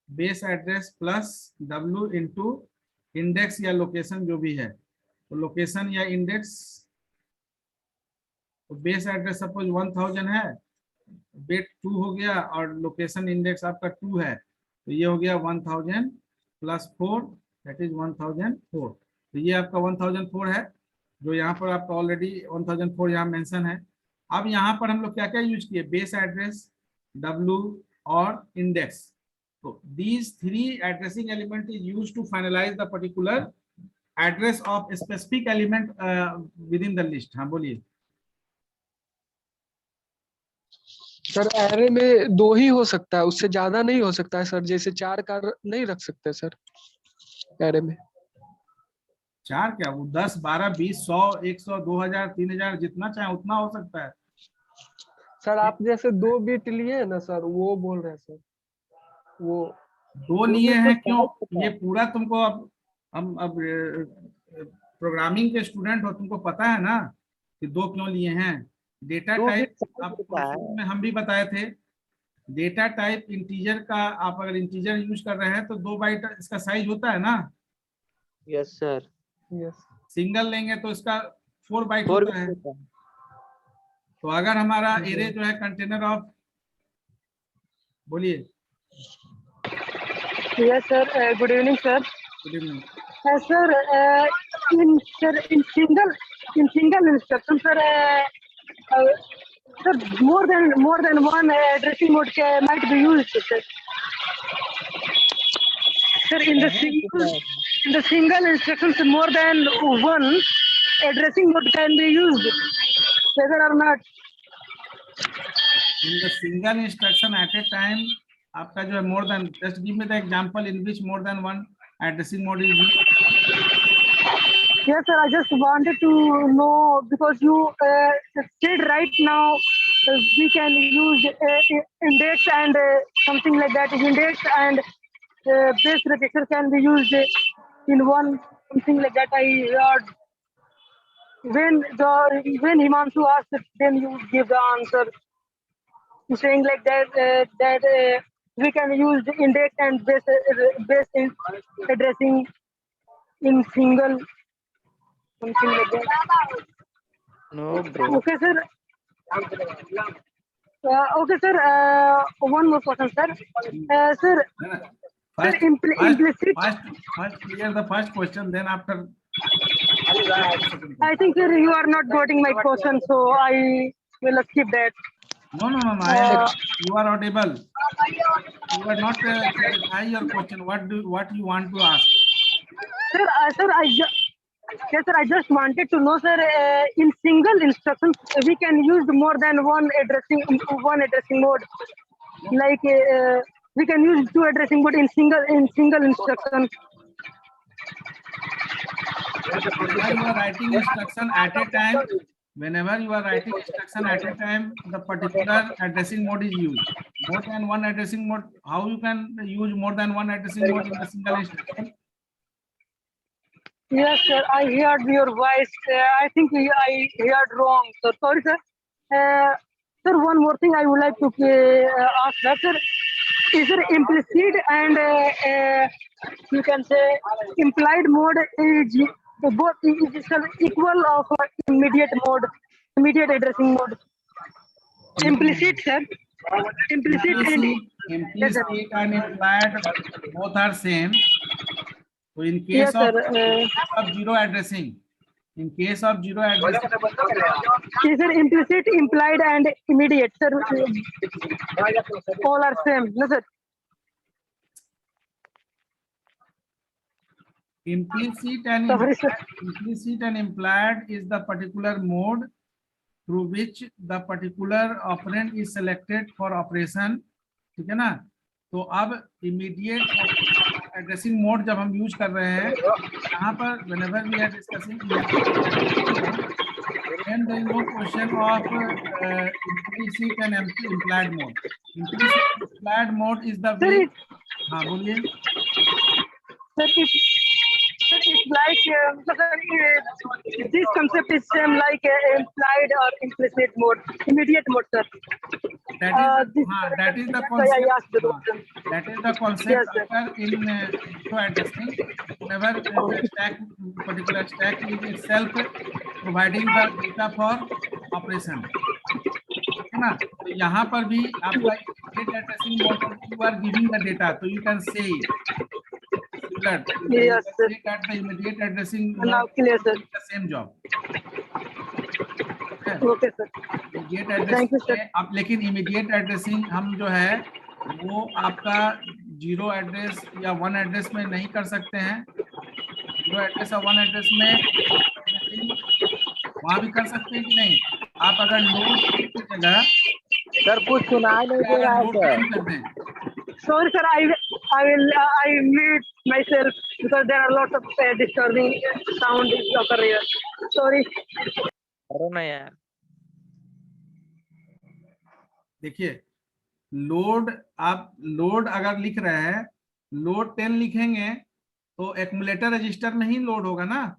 base address plus W into index या लोकेशन जो भी है। तो लोकेशन या इंडेक्स, तो बेस एड्रेस सपोज 1000 है, बेट 2 हो गया और लोकेशन इंडेक्स आपका 2 है, तो ये हो गया 1000 प्लस 4, दैट इज 1004। तो ये आपका 1004 है, जो यहाँ पर आपका ऑलरेडी 1004 यहाँ मेंशन है। अब यहाँ पर हम लोग क्या क्या यूज किए, बेस एड्रेस, W और इंडेक्स। तो these 3 addressing element is used to finalize the particular address of a specific element within the list। हाँ बोलिए सर। एरे में 2 ही हो सकता है, उससे ज्यादा नहीं हो सकता है सर। जैसे 4 का नहीं रख सकते सर एरे में। 4 क्या, वो 10 12 20 100 100 2000 3000 जितना चाहे उतना हो सकता है सर आप जैसे 2 बिट लिए ना सर, वो बोल रहे हैं सर। वो 2 लिए हैं क्यों, ये पूरा तुमको अब प्रोग्रामिंग के स्टूडेंट हो, तुमको पता है ना कि 2 क्यों लिए हैं। डेटा टाइप आपको में हम भी बताए थे, डेटा टाइप इंटीजर का आप अगर इंटीजर यूज कर रहे हैं तो 2 बाइट इसका साइज होता है ना। Yes sir. यस। सिंगल लेंगे तो इसका 4 बाइट होता है। तो अगर हमारा एरे जो है कंटेनर ऑफ, बोलिए। Yes, sir. Good evening, sir. Good evening. Sir, in single instruction, sir, sir, more than one addressing mode might be used, sir. Sir, in the single instructions, more than one addressing mode can be used, whether or not. In the single instruction at a time, आपका जो है more than, just give me the example in which more than one addressing mode is used? Yes, sir. I just wanted to know because you said right now we can use index and something like that. Index and base register can be used in one, something like that. I heard when Himanshu asked, then you give the answer. You're saying like that we can use the index and base in addressing in single, something like that. No, bro. Okay, sir. Okay, sir. One more question, sir. Sir, First, implicit. first clear the first question, then after. I think, sir, you are not getting my question, so I will skip that. No. You are audible. You are not clarifying your question. What you want to ask? Sir, yes, sir. I just wanted to know, sir. In single instruction, we can use more than one addressing mode. Like we can use two addressing mode in single instruction. Whenever you are writing instruction at a time, the particular addressing mode is used. More than one addressing mode. How you can use more than one addressing mode in the single instruction? Yes, sir. I heard your voice. I think I heard wrong. So sorry, sir. Sir, one more thing I would like to ask that, sir. Is there implicit and you can say implied mode is both is equal of immediate addressing mode? Implicit, sir. Implicit and Implicit and implied both are same. So in yes, case of sir. zero addressing, is there implicit, implied, and immediate, sir? All are same, no, sir. Implicit Sorry, sir. and implied is the particular mode through which the particular operand is selected for operation. ठीक है ना? तो अब immediate addressing mode जब हम use कर रहे हैं, यहाँ पर whenever we are discussing, then there is no question of implicit and implied mode. Implicit and implied mode is the way. हाँ बोलिए. Sir, it's like this concept is same like implied or implicit mode, immediate mode, sir. That is the concept. That is the concept. Yes, in addressing, whenever particular stack is itself providing the data for operation, है ना? तो यहाँ पर भी आपका addressing mode, you are giving the data, so you can say yes, sir. that the immediate addressing Now clear, sir. the same job. Okay, sir. Immediate Thank you, sir. Addressing अब लेकिन immediate addressing हम जो है वो आपका zero address या one address में नहीं कर सकते हैं. जीरो एड्रेस और वन एड्रेस में वहां भी कर सकते हैं कि नहीं? आप अगर लोड की जगह सर कुछ सुनाई नहीं दे रहा है सर. कर दें. Sorry, sir. I mute myself because there are lots of disturbing sound is occur here. Sorry. अरे ना यार. देखिए लोड अगर लिख रहे हैं, लोड 10 लिखेंगे तो एक्युमुलेटर रजिस्टर में ही लोड होगा ना.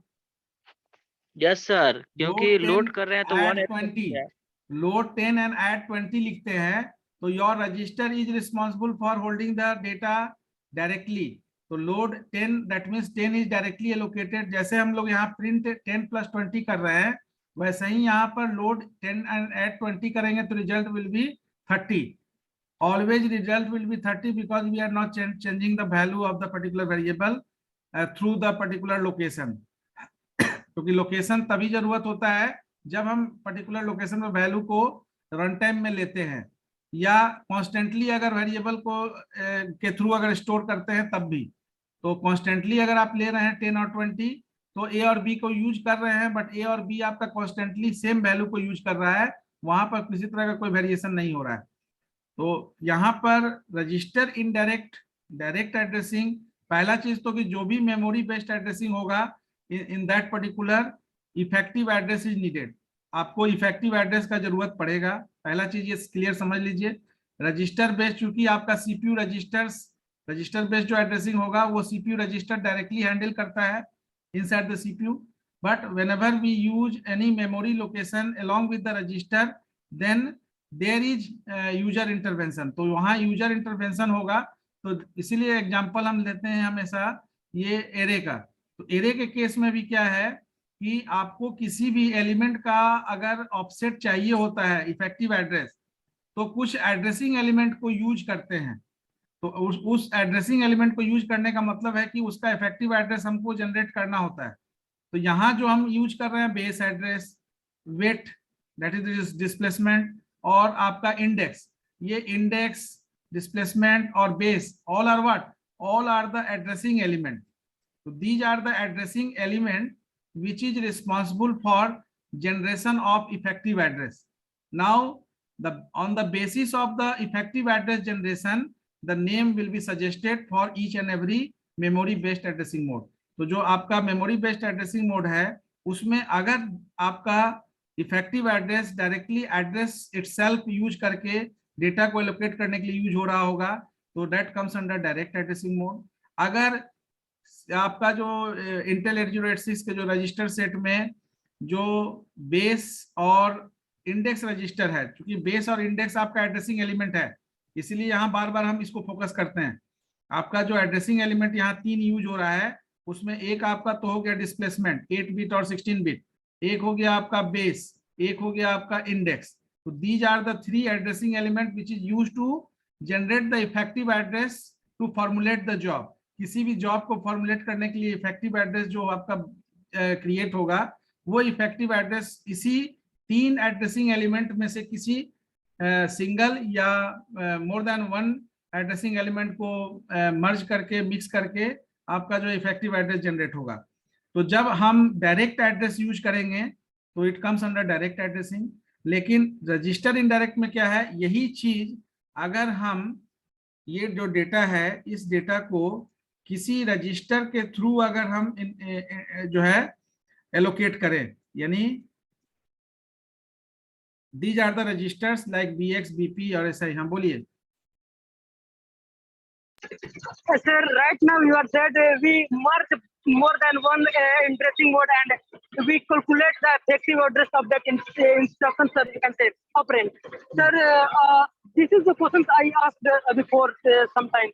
यस सर, क्योंकि लोड कर रहे हैं तो 120 लोड 10 एंड ऐड 20 लिखते हैं तो your register is responsible for holding the data directly. तो load 10 that means 10 is directly allocated. जैसे हम लोग यहाँ प्रिंट 10 + 20 कर रहे हैं, वैसे ही यहाँ पर लोड 10 एंड ऐड 20 करेंगे तो result will be 30. Always result will be 30 because we are not changing the value of the particular variable through the particular location. क्योंकि लोकेशन तभी जरूरत होता है जब हम पर्टिकुलर लोकेशन में वैल्यू को रन टाइम में लेते हैं या कॉन्स्टेंटली अगर वेरिएबल को के थ्रू अगर स्टोर करते हैं तब भी. तो कॉन्स्टेंटली अगर आप ले रहे हैं 10 और 20 तो ए और बी को यूज कर रहे हैं, बट ए और बी आपका कॉन्स्टेंटली सेम वैल्यू को यूज कर रहा है, वहां पर किसी तरह का कोई वेरिएशन नहीं हो रहा है. तो यहाँ पर रजिस्टर इन डायरेक्ट एड्रेसिंग पहला चीज तो कि जो भी मेमोरी बेस्ड एड्रेसिंग होगा in that particular effective address is needed. आपको इफेक्टिव एड्रेस का जरूरत पड़ेगा। पहला चीज ये क्लियर समझ लीजिए। रजिस्टर बेस्ड, चूंकि आपका सीपीयू रजिस्टर बेस्ड जो एड्रेसिंग होगा वो सीपीयू रजिस्टर डायरेक्टली हैंडल करता है inside the CPU, but whenever we use any memory location along with the register then there is user intervention. तो वहां यूजर इंटरवेंशन होगा। तो इसीलिए एग्जांपल हम लेते हैं हमेशा ये एरे का। तो एरे के केस में भी क्या है कि आपको किसी भी एलिमेंट का अगर ऑफसेट चाहिए होता है इफेक्टिव एड्रेस, तो कुछ एड्रेसिंग एलिमेंट को यूज करते हैं। तो उस एड्रेसिंग एलिमेंट को यूज करने का मतलब है कि उसका इफेक्टिव एड्रेस हमको जनरेट करना होता है। तो यहाँ जो हम यूज कर रहे हैं base address, wait that is displacement, और आपका इंडेक्स, ये इंडेक्स, डिस्प्लेसमेंट और base all are what, all are the addressing element. So these are the addressing element which is responsible for generation of effective address. Now on the basis of the effective address generation, the name will be suggested for each and every memory based addressing mode. तो जो आपका memory based addressing mode है उसमें अगर आपका effective address directly address itself use करके data को allocate करने के लिए यूज हो रहा होगा तो that comes under direct addressing mode. अगर आपका जो इंटेल 8086 के जो रजिस्टर सेट में जो बेस और इंडेक्स रजिस्टर है, क्योंकि बेस और इंडेक्स आपका एड्रेसिंग एलिमेंट है, इसीलिए यहाँ बार बार हम इसको फोकस करते हैं। आपका जो एड्रेसिंग एलिमेंट यहाँ 3 यूज हो रहा है, उसमें एक आपका तो हो गया डिस्प्लेसमेंट 8 बिट और 16 बिट, एक हो गया आपका बेस, एक हो गया आपका इंडेक्स। तो these are the 3 addressing element which is use to generate the effective address to formulate the job. किसी भी जॉब को फॉर्मुलेट करने के लिए इफेक्टिव एड्रेस जो आपका क्रिएट होगा वो इफेक्टिव एड्रेस इसी 3 एड्रेसिंग एलिमेंट में से किसी सिंगल या मोर देन 1 एड्रेसिंग एलिमेंट को मर्ज करके मिक्स करके आपका जो इफेक्टिव एड्रेस जनरेट होगा। तो जब हम डायरेक्ट एड्रेस यूज करेंगे तो it comes under direct addressing. लेकिन रजिस्टर इनडायरेक्ट में क्या है, यही चीज अगर हम ये जो डेटा है इस डेटा को किसी रजिस्टर के थ्रू अगर हम जो है एलोकेट करें, यानी these are the registers like BX, BP और ऐसा ही। हम बोलिए Sir, right now you are said we merge more than one addressing mode and we calculate the effective address of that instruction, sir, you can say operand. Sir, this is the questions I asked before sometime.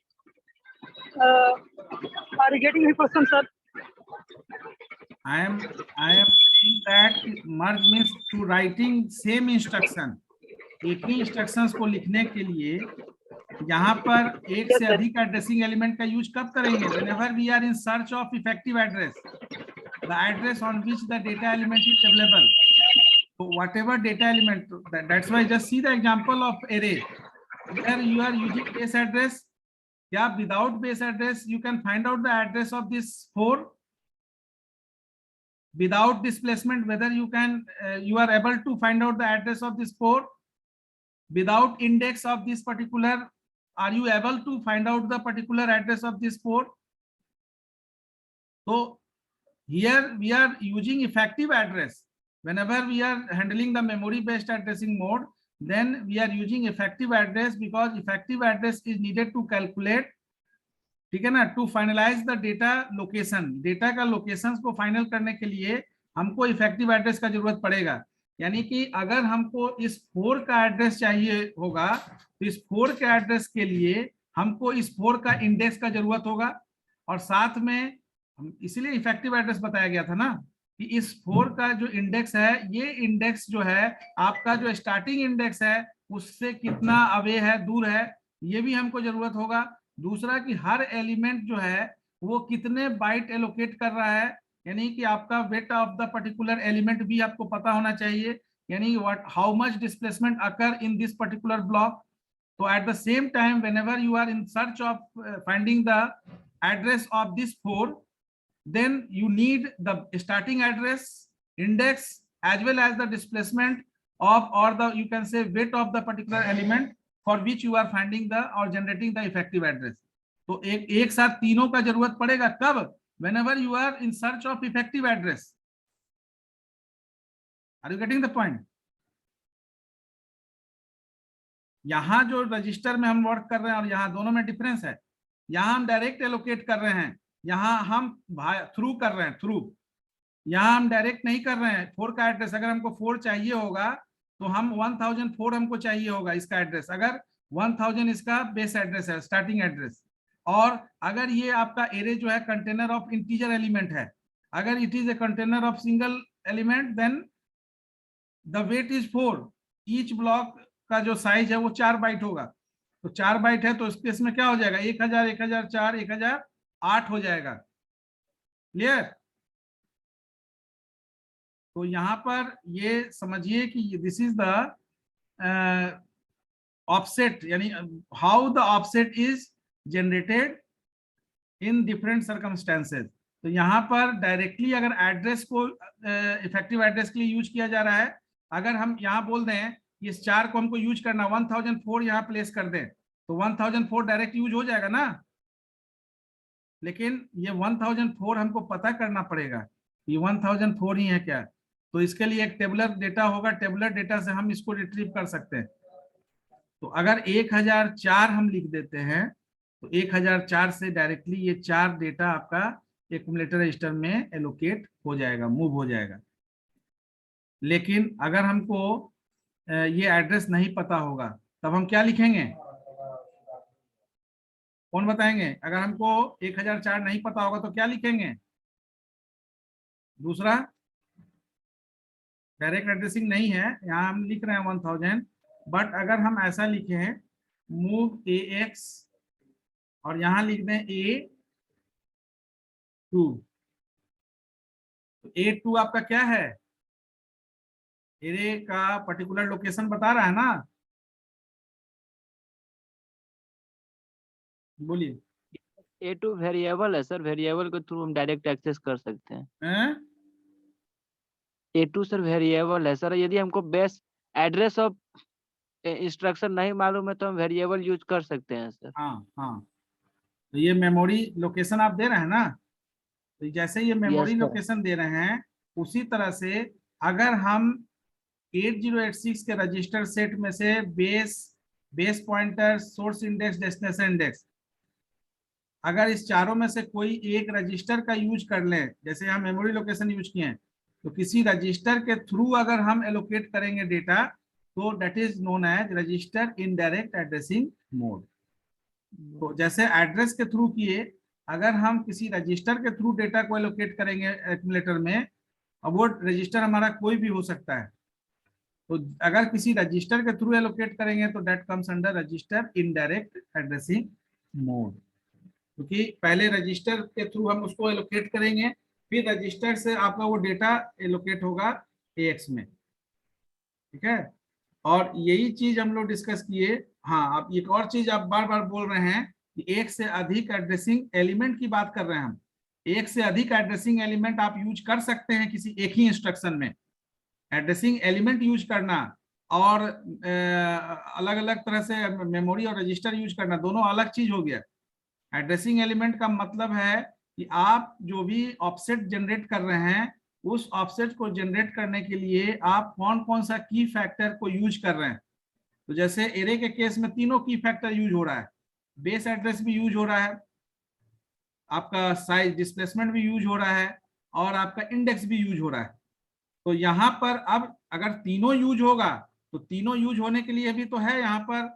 Are you getting the question, sir? I am saying that merge means to writing same instruction. एक ही instructions को लिखने के लिए यहाँ पर एक से अधिक एड्रेसिंग एलिमेंट का यूज कब करेंगे? Whenever we are in search of effective address, the address on which the data element is available. So whatever data element, that's why just see the example of array. Where you are using base address, yeah, without base address you can find out the address of this 4. Without displacement, whether you can you are able to find out the address of this 4. Without index of this particular, are you able to find out the particular address of this 4? So here we are using effective address. Whenever we are handling the memory based addressing mode, then we are using effective address because effective address is needed to calculate, ठीक है ना, to finalize the data location. Data का locations को final करने के लिए हमको effective address का जरूरत पड़ेगा। यानी कि अगर हमको इस 4 का एड्रेस चाहिए होगा तो इस 4 के एड्रेस के लिए हमको इस 4 का इंडेक्स का जरूरत होगा, और साथ में इसीलिए इफेक्टिव एड्रेस बताया गया था ना कि इस 4 का जो इंडेक्स है, ये इंडेक्स जो है आपका जो स्टार्टिंग इंडेक्स है उससे कितना अवे है, दूर है, ये भी हमको जरूरत होगा। दूसरा कि हर एलिमेंट जो है वो कितने बाइट एलोकेट कर रहा है, यानी कि आपका weight of the particular element भी आपको पता होना चाहिए, यानी what how much displacement occur in this particular block. तो at the same time whenever you are in search of finding the address of this 4, then you need the starting address, index, as well as the displacement of, or the, you can say, weight of the particular element for which you are finding the or generating the effective address. तो एक साथ तीनों का जरूरत पड़ेगा कब? Whenever you are in search of effective address. Are you getting the point? यहां जो रजिस्टर में हम वर्क कर रहे हैं और यहाँ दोनों में डिफरेंस है। यहाँ हम डायरेक्ट एलोकेट कर रहे हैं, यहाँ हम थ्रू कर रहे हैं, थ्रू। यहाँ हम डायरेक्ट नहीं कर रहे हैं। 4 का एड्रेस अगर हमको 4 चाहिए होगा तो हम 1004 हमको चाहिए होगा इसका एड्रेस, अगर 1000 इसका बेस एड्रेस है, स्टार्टिंग एड्रेस। और अगर ये आपका एरे जो है कंटेनर ऑफ इंटीजर एलिमेंट है, अगर it is a container of single element then the weight is 4। Each block का जो साइज है वो 4 बाइट होगा। तो 4 बाइट है तो इसके इसमें क्या हो जाएगा? 1000, 1004, 1008 हो जाएगा। क्लियर? तो यहाँ पर ये समझिए कि दिस इज द ऑफसेट, यानी how the offset is generated in different circumstances. तो यहाँ पर डायरेक्टली अगर एड्रेस को इफेक्टिव एड्रेस के लिए यूज किया जा रहा है, अगर हम यहाँ बोल दें इस 4 को हमको यूज करना, 1004 यहाँ प्लेस कर दें तो 1004 डायरेक्ट यूज हो जाएगा ना। लेकिन ये 1004 हमको पता करना पड़ेगा ये 1004 ही है क्या। तो इसके लिए एक टेबुलर डेटा होगा, टेबुलर डेटा से हम इसको रिट्रीव कर सकते हैं। तो अगर 1004 हम लिख देते हैं तो 1004 से डायरेक्टली ये 4 डेटा आपका एक्यूमुलेटर रजिस्टर में एलोकेट हो जाएगा, मूव हो जाएगा। लेकिन अगर हमको ये एड्रेस नहीं पता होगा तब हम क्या लिखेंगे? कौन बताएंगे? अगर हमको 1004 नहीं पता होगा तो क्या लिखेंगे? दूसरा, डायरेक्ट एड्रेसिंग नहीं है, यहाँ हम लिख रहे हैं 1000, बट अगर हम ऐसा लिखें मूव AX और यहाँ लिख दें A2, तो A2 आपका क्या है? एरे का पर्टिकुलर लोकेशन बता रहा है ना। बोलिए। A2 वेरिएबल है सर, वेरिएबल के थ्रू हम डायरेक्ट एक्सेस कर सकते हैं। A2 सर वेरिएबल है सर, यदि हमको बेस एड्रेस ऑफ इंस्ट्रक्शन नहीं मालूम है तो हम वेरिएबल यूज कर सकते हैं सर। हाँ हाँ, तो ये मेमोरी लोकेशन आप दे रहे हैं ना, तो जैसे ये मेमोरी लोकेशन दे रहे हैं उसी तरह से अगर हम 8086 के रजिस्टर सेट में से base pointer, source index, destination index, अगर इस चारों में से कोई एक रजिस्टर का यूज कर लें, जैसे हम मेमोरी लोकेशन यूज किए हैं, तो किसी रजिस्टर के थ्रू अगर हम एलोकेट करेंगे डेटा तो that is known as register indirect addressing mode. तो जैसे एड्रेस के थ्रू किए, अगर हम किसी रजिस्टर के थ्रू डेटा को एलोकेट करेंगे एक्यूमुलेटर में, अब वो रजिस्टर हमारा कोई भी हो सकता है, तो अगर किसी रजिस्टर के थ्रू एलोकेट करेंगे तो that comes under register indirect addressing mode, क्योंकि पहले रजिस्टर के थ्रू हम उसको एलोकेट करेंगे, फिर रजिस्टर से आपका वो डेटा एलोकेट होगा AX में। ठीक है, और यही चीज हम लोग डिस्कस किए। हाँ, अब एक और चीज आप बार बार बोल रहे हैं कि एक से अधिक एड्रेसिंग एलिमेंट की बात कर रहे हैं हम। एक से अधिक एड्रेसिंग एलिमेंट आप यूज कर सकते हैं किसी एक ही इंस्ट्रक्शन में। एड्रेसिंग एलिमेंट यूज करना और अलग अलग तरह से मेमोरी और रजिस्टर यूज करना दोनों अलग चीज हो गया। एड्रेसिंग एलिमेंट का मतलब है कि आप जो भी ऑफसेट जनरेट कर रहे हैं उस ऑफसेट को जनरेट करने के लिए आप कौन कौन सा की फैक्टर को यूज कर रहे हैं। तो जैसे एरे के केस में तीनों की फैक्टर यूज हो रहा है, बेस एड्रेस भी यूज हो रहा है, आपका साइज डिस्प्लेसमेंट भी यूज हो रहा है और आपका इंडेक्स भी यूज हो रहा है। तो यहाँ पर अब अगर तीनों यूज होगा तो तीनों यूज होने के लिए भी तो है यहाँ पर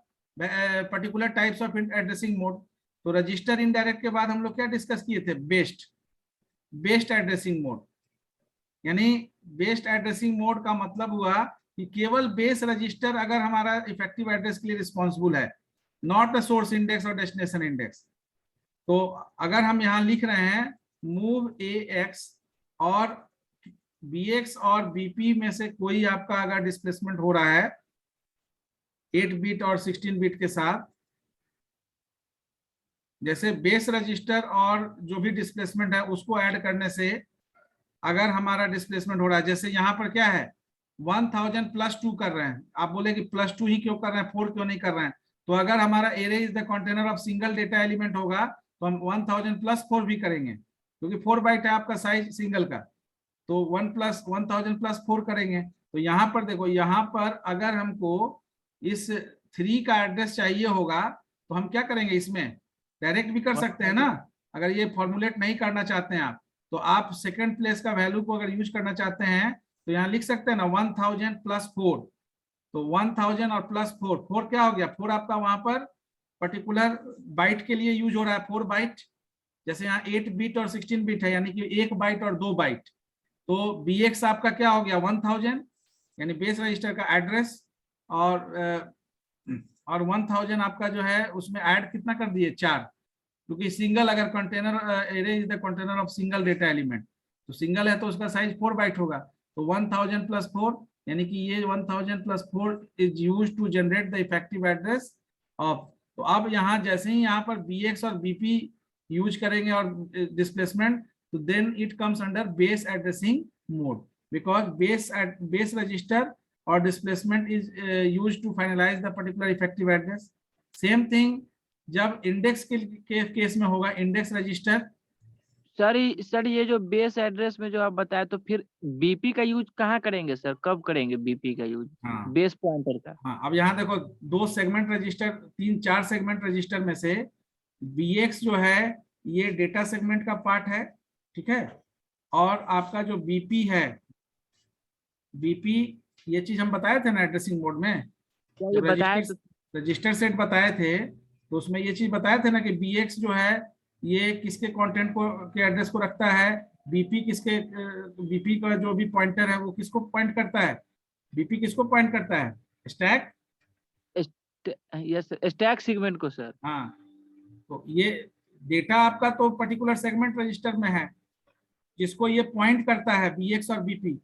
particular types of addressing mode. तो रजिस्टर इनडायरेक्ट के बाद हम लोग क्या डिस्कस किए थे? Based addressing mode. यानी बेस्ड एड्रेसिंग मोड का मतलब हुआ कि केवल बेस रजिस्टर अगर हमारा इफेक्टिव एड्रेस के लिए रिस्पॉन्सिबल है, नॉट द सोर्स इंडेक्स और डेस्टिनेशन इंडेक्स। तो अगर हम यहाँ लिख रहे हैं मूव AX और BX और BP में से कोई आपका अगर डिस्प्लेसमेंट हो रहा है 8 बिट और 16 बिट के साथ, जैसे बेस रजिस्टर और जो भी डिस्प्लेसमेंट है उसको ऐड करने से अगर हमारा डिस्प्लेसमेंट हो रहा है, जैसे यहाँ पर क्या है 1000 +2 कर रहे हैं, आप बोले कि +2 ही क्यों कर रहे हैं, 4 क्यों नहीं कर रहे हैं? तो अगर हमारा array is the container of single data element होगा तो हम 1000+4 भी करेंगे, क्योंकि 4 बाइट है आपका साइज सिंगल का, तो 1000+4 करेंगे। तो यहाँ पर देखो, यहाँ पर अगर हमको इस 3 का एड्रेस चाहिए होगा तो हम क्या करेंगे, इसमें डायरेक्ट भी कर सकते हैं ना। अगर ये फॉर्मुलेट नहीं करना चाहते हैं आप, तो आप सेकंड प्लेस का वैल्यू को अगर यूज करना चाहते हैं तो यहाँ लिख सकते हैं ना 1000+4। तो 1000 और +4, 4 क्या हो गया, 4 आपका वहां पर पर्टिकुलर बाइट के लिए यूज हो रहा है, 4 बाइट। जैसे यहाँ 8 बिट और 16 बिट है, यानी कि 1 बाइट और 2 बाइट। तो BX आपका क्या हो गया 1000, यानी बेस रजिस्टर का एड्रेस, और 1000 आपका जो है उसमें ऐड कितना कर दिए 4, क्योंकि सिंगल अगर container array is the container of single data element, तो सिंगल है तो उसका साइज 4 बाइट होगा। तो 1000+4, यानी कि ये 1000+4 is used to generate the effective address of. तो अब यहाँ जैसे ही यहाँ पर BX और BP यूज करेंगे और डिस्प्लेसमेंट, तो then it comes under base addressing mode, because base register और displacement is used to finalise the particular effective address. Same thing जब इंडेक्स के केस में होगा, इंडेक्स रजिस्टर। सर ये जो बेस एड्रेस में जो आप बताए, तो फिर बीपी का यूज कहाँ करेंगे सर, कब करेंगे बीपी का यूज? हाँ बेस पॉइंटर का। हाँ, अब यहाँ देखो 2 सेगमेंट रजिस्टर, 3-4 सेगमेंट रजिस्टर में से BX जो है ये डेटा सेगमेंट का पार्ट है, ठीक है। और आपका जो BP है, BP ये चीज हम बताए थे ना एड्रेसिंग मोड में, क्या ये बताया तो? रजिस्टर सेट बताए थे, तो उसमें ये चीज बताए थे ना कि BX जो है ये किसके कंटेंट को के एड्रेस को रखता है, BP किसके, BP का जो भी पॉइंटर है वो किसको पॉइंट करता है, BP किसको पॉइंट करता है, स्टैक, यस स्टैक सेगमेंट को सर। हाँ। तो ये डेटा आपका तो पर्टिकुलर सेगमेंट रजिस्टर में है जिसको ये पॉइंट करता है BX और BP।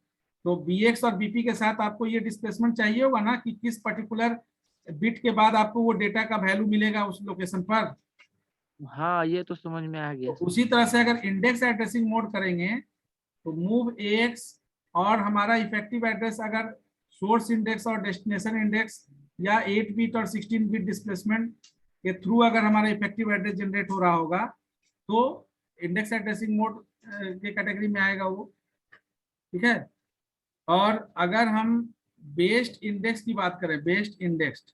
तो BX और BP के साथ आपको ये डिस्प्लेसमेंट चाहिए होगा ना कि किस पर्टिकुलर बिट के बाद आपको वो डेटा का वैल्यू मिलेगा उस लोकेशन पर। हाँ ये तो समझ में आ गया। तो उसी तरह से अगर इंडेक्स एड्रेसिंग मोड करेंगे तो मूव AX और हमारा इफेक्टिव एड्रेस अगर सोर्स इंडेक्स और डेस्टिनेशन इंडेक्स या 8 बिट और 16 बिट डिस्प्लेसमेंट के थ्रू अगर हमारा इफेक्टिव एड्रेस जनरेट हो रहा होगा तो इंडेक्स एड्रेसिंग मोड के कैटेगरी में आएगा वो, ठीक है। और अगर हम बेस्ड इंडेक्स की बात करें, बेस्ड इंडेक्स,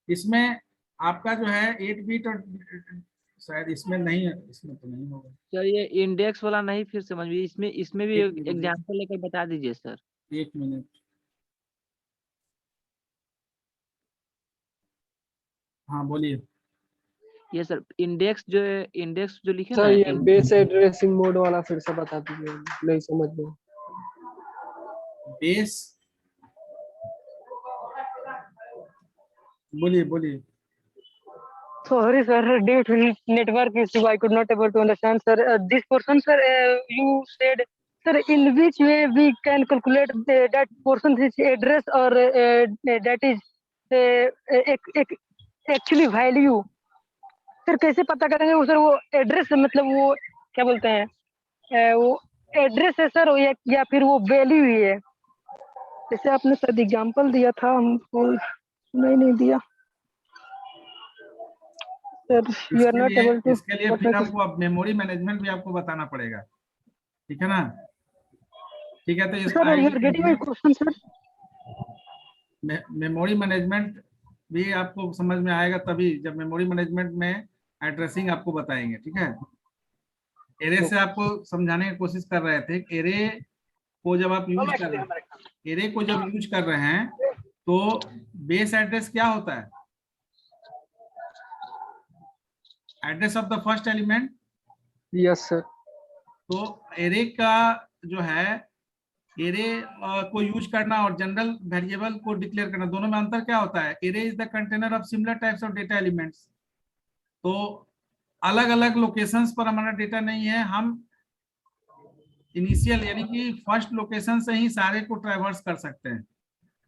इसमें आपका जो है 8 बिट और शायद इसमें नहीं है, इसमें तो नहीं होगा सर। ये इंडेक्स वाला नहीं, फिर समझिए इसमें भी एक मिनट, एग्जांपल लेकर बता दीजिए सर। 1 मिनट। हाँ बोलिए। ये सर इंडेक्स जो लिखे ना, सर ये बेस एड्रेसिंग मोड वाला फिर से बता दीजिए, नहीं समझ में। बेस, बोलिए बोलिए। Sorry, sir. Due to network issue, I could not able to understand, sir. This portion, sir, you said, sir, in which way we can calculate that portion is address or that is actually value. Sir कैसे पता करेंगे वो, sir वो address मतलब वो क्या बोलते हैं, वो एड्रेस है सर या फिर वो वैल्यू ही है? जैसे आपने सर एग्जांपल दिया था, हमको नहीं दिया sir. You are not able to. इसके लिए फिर आपको अब मेमोरी मैनेजमेंट भी आपको बताना पड़ेगा, ठीक है ना। ठीक है, तो sir you are getting my question sir. Memory management भी आपको समझ में आएगा तभी जब मेमोरी मैनेजमेंट में एड्रेसिंग आपको बताएंगे, ठीक है। एरे से आपको समझाने की कोशिश कर रहे थे, एरे को जब आप यूज कर रहे हैं, एरे को जब यूज कर रहे हैं तो बेस एड्रेस क्या होता है, address of the first element. Yes sir. तो एरे का जो है, एरे को यूज करना और जनरल वेरिएबल को डिक्लेयर करना, दोनों में अंतर क्या होता है। Array is the container of similar types of data elements. तो अलग अलग लोकेशंस पर हमारा डेटा नहीं है, हम इनिशियल यानी कि फर्स्ट लोकेशन से ही सारे को ट्रैवर्स कर सकते हैं।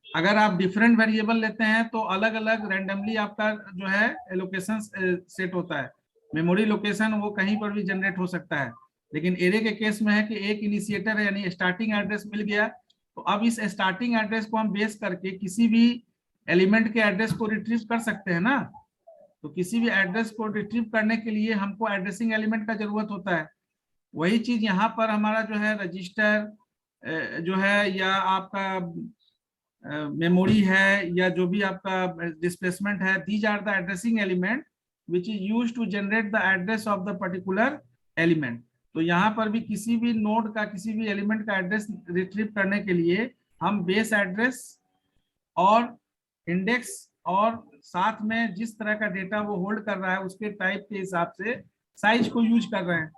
अगर आप डिफरेंट वेरिएबल लेते हैं तो अलग अलग रैंडमली आपका जो है लोकेशन सेट होता है। मेमोरी लोकेशन वो कहीं पर भी जनरेट हो सकता है, लेकिन एरे के केस में है कि एक इनिशिएटर है, यानी स्टार्टिंग एड्रेस मिल गया। तो अब इस स्टार्टिंग एड्रेस को हम बेस करके किसी भी एलिमेंट के एड्रेस को रिट्रीव कर सकते हैं ना। तो किसी भी एड्रेस को रिट्रीव करने के लिए हमको एड्रेसिंग एलिमेंट का जरूरत होता है। वही चीज यहाँ पर हमारा जो है रजिस्टर जो है या आपका मेमोरी है या जो भी आपका डिस्प्लेसमेंट है, these are the addressing element which is used to generate the address of the particular element. तो यहाँ पर भी किसी भी नोड का किसी भी एलिमेंट का एड्रेस रिट्रीव करने के लिए हम बेस एड्रेस और इंडेक्स और साथ में जिस तरह का डेटा वो होल्ड कर रहा है उसके टाइप के हिसाब से साइज को यूज कर रहे हैं,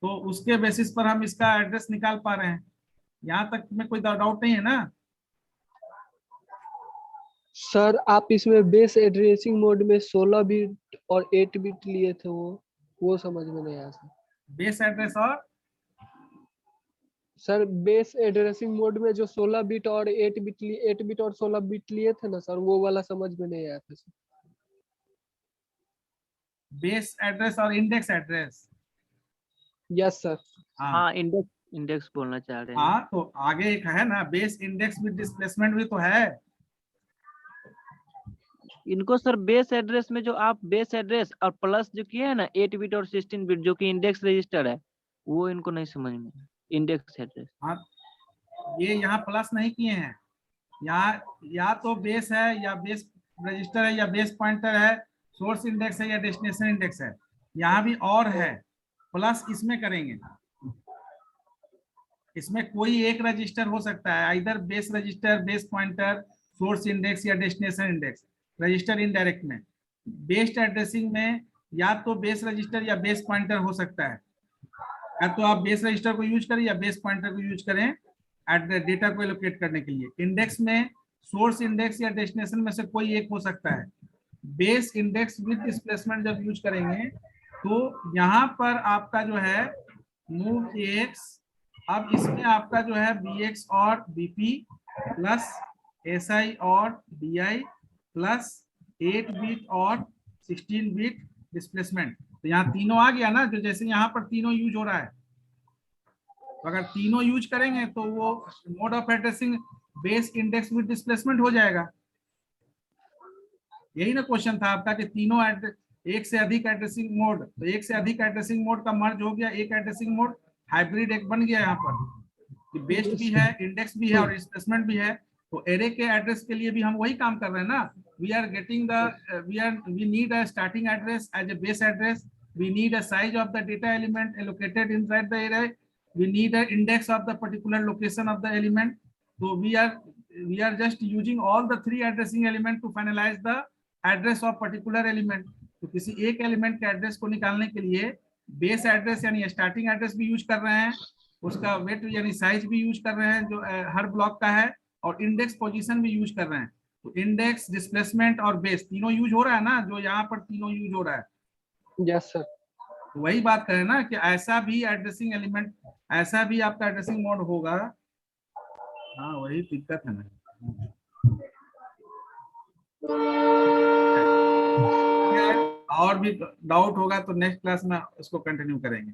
तो उसके बेसिस पर हम इसका एड्रेस निकाल पा रहे हैं। यहाँ तक में कोई डाउट नहीं है ना? सर आप इसमें बेस एड्रेसिंग मोड में 16 बिट और 8 बिट लिए थे, वो समझ में नहीं आया सर। बेस एड्रेस और सर बेस एड्रेसिंग मोड में जो 16 बिट और 8 बिट और 16 बिट लिए थे ना सर, वो वाला समझ में नहीं आया था सर। बेस एड्रेस और इंडेक्स एड्रेस। Yes sir. हाँ, इंडेक्स बोलना चाह रहे हैं। हाँ, तो आगे एक है ना बेस इंडेक्स विद डिस्प्लेसमेंट भी तो है। इनको सर बेस एड्रेस में जो आप बेस एड्रेस और प्लस जो किए हैं ना 8 बिट और 16 बिट जो कि इंडेक्स रजिस्टर है, वो इनको नहीं समझ में। इंडेक्स एड्रेस, हाँ, ये यहाँ प्लस नहीं किए हैं। यहाँ या तो बेस है या बेस रजिस्टर है या बेस पॉइंटर है, सोर्स इंडेक्स है या डेस्टिनेशन इंडेक्स है। यहाँ भी और है, प्लस इसमें करेंगे। इसमें कोई एक रजिस्टर हो सकता है, इधर base register, base pointer, source index या डेस्टिनेशन इंडेक्स। रजिस्टर इनडायरेक्ट में, बेस्ड एड्रेसिंग में या तो बेस रजिस्टर या बेस पॉइंटर हो सकता है। या तो आप बेस रजिस्टर को यूज करें या बेस पॉइंटर को यूज करें डेटा को एलोकेट करने के लिए। इंडेक्स में सोर्स इंडेक्स या डेस्टिनेशन में से कोई एक हो सकता है। बेस इंडेक्स विद डिस्प्लेसमेंट जब यूज करेंगे तो यहाँ पर आपका जो है मूव एक्स, अब इसमें आपका जो है bx और bp प्लस si और di प्लस 8 बिट और 16 बिट डिस्प्लेसमेंट। तो यहाँ तीनों आ गया ना, जो जैसे यहाँ पर तीनों यूज हो रहा है। तो अगर तीनों यूज करेंगे तो वो mode of addressing base index with displacement हो जाएगा। यही ना क्वेश्चन था आपका कि तीनों एक से अधिक एड्रेसिंग मोड, तो एक से अधिक एड्रेसिंग मोड का मर्ज हो गया, एक एड्रेसिंग मोड हाइब्रिड एक बन गया यहाँ पर कि बेस्ड भी है, इंडेक्स भी है और डिस्प्लेसमेंट भी है। तो एरे के एड्रेस के लिए भी हम वही काम कर रहे हैं ना। We are getting the we need a starting address as a base address, we need a size of the data element allocated inside the array, we need an index of the particular location of the element. So we are just using all the three addressing element to finalize the address of particular element. तो किसी एक element के address को निकालने के लिए base address यानी starting address भी यूज कर रहे हैं, उसका वेट यानी साइज भी यूज कर रहे हैं जो हर ब्लॉक का है, और इंडेक्स पोजीशन भी यूज कर रहे हैं। तो इंडेक्स, डिस्प्लेसमेंट और बेस तीनों यूज हो रहा है ना, जो यहाँ पर तीनों यूज हो रहा है। Yes sir. वही बात करें ना कि ऐसा भी एड्रेसिंग एलिमेंट, ऐसा भी आपका एड्रेसिंग मोड होगा। हाँ, वही दिक्कत है ना। और भी डाउट होगा तो नेक्स्ट क्लास में इसको कंटिन्यू करेंगे।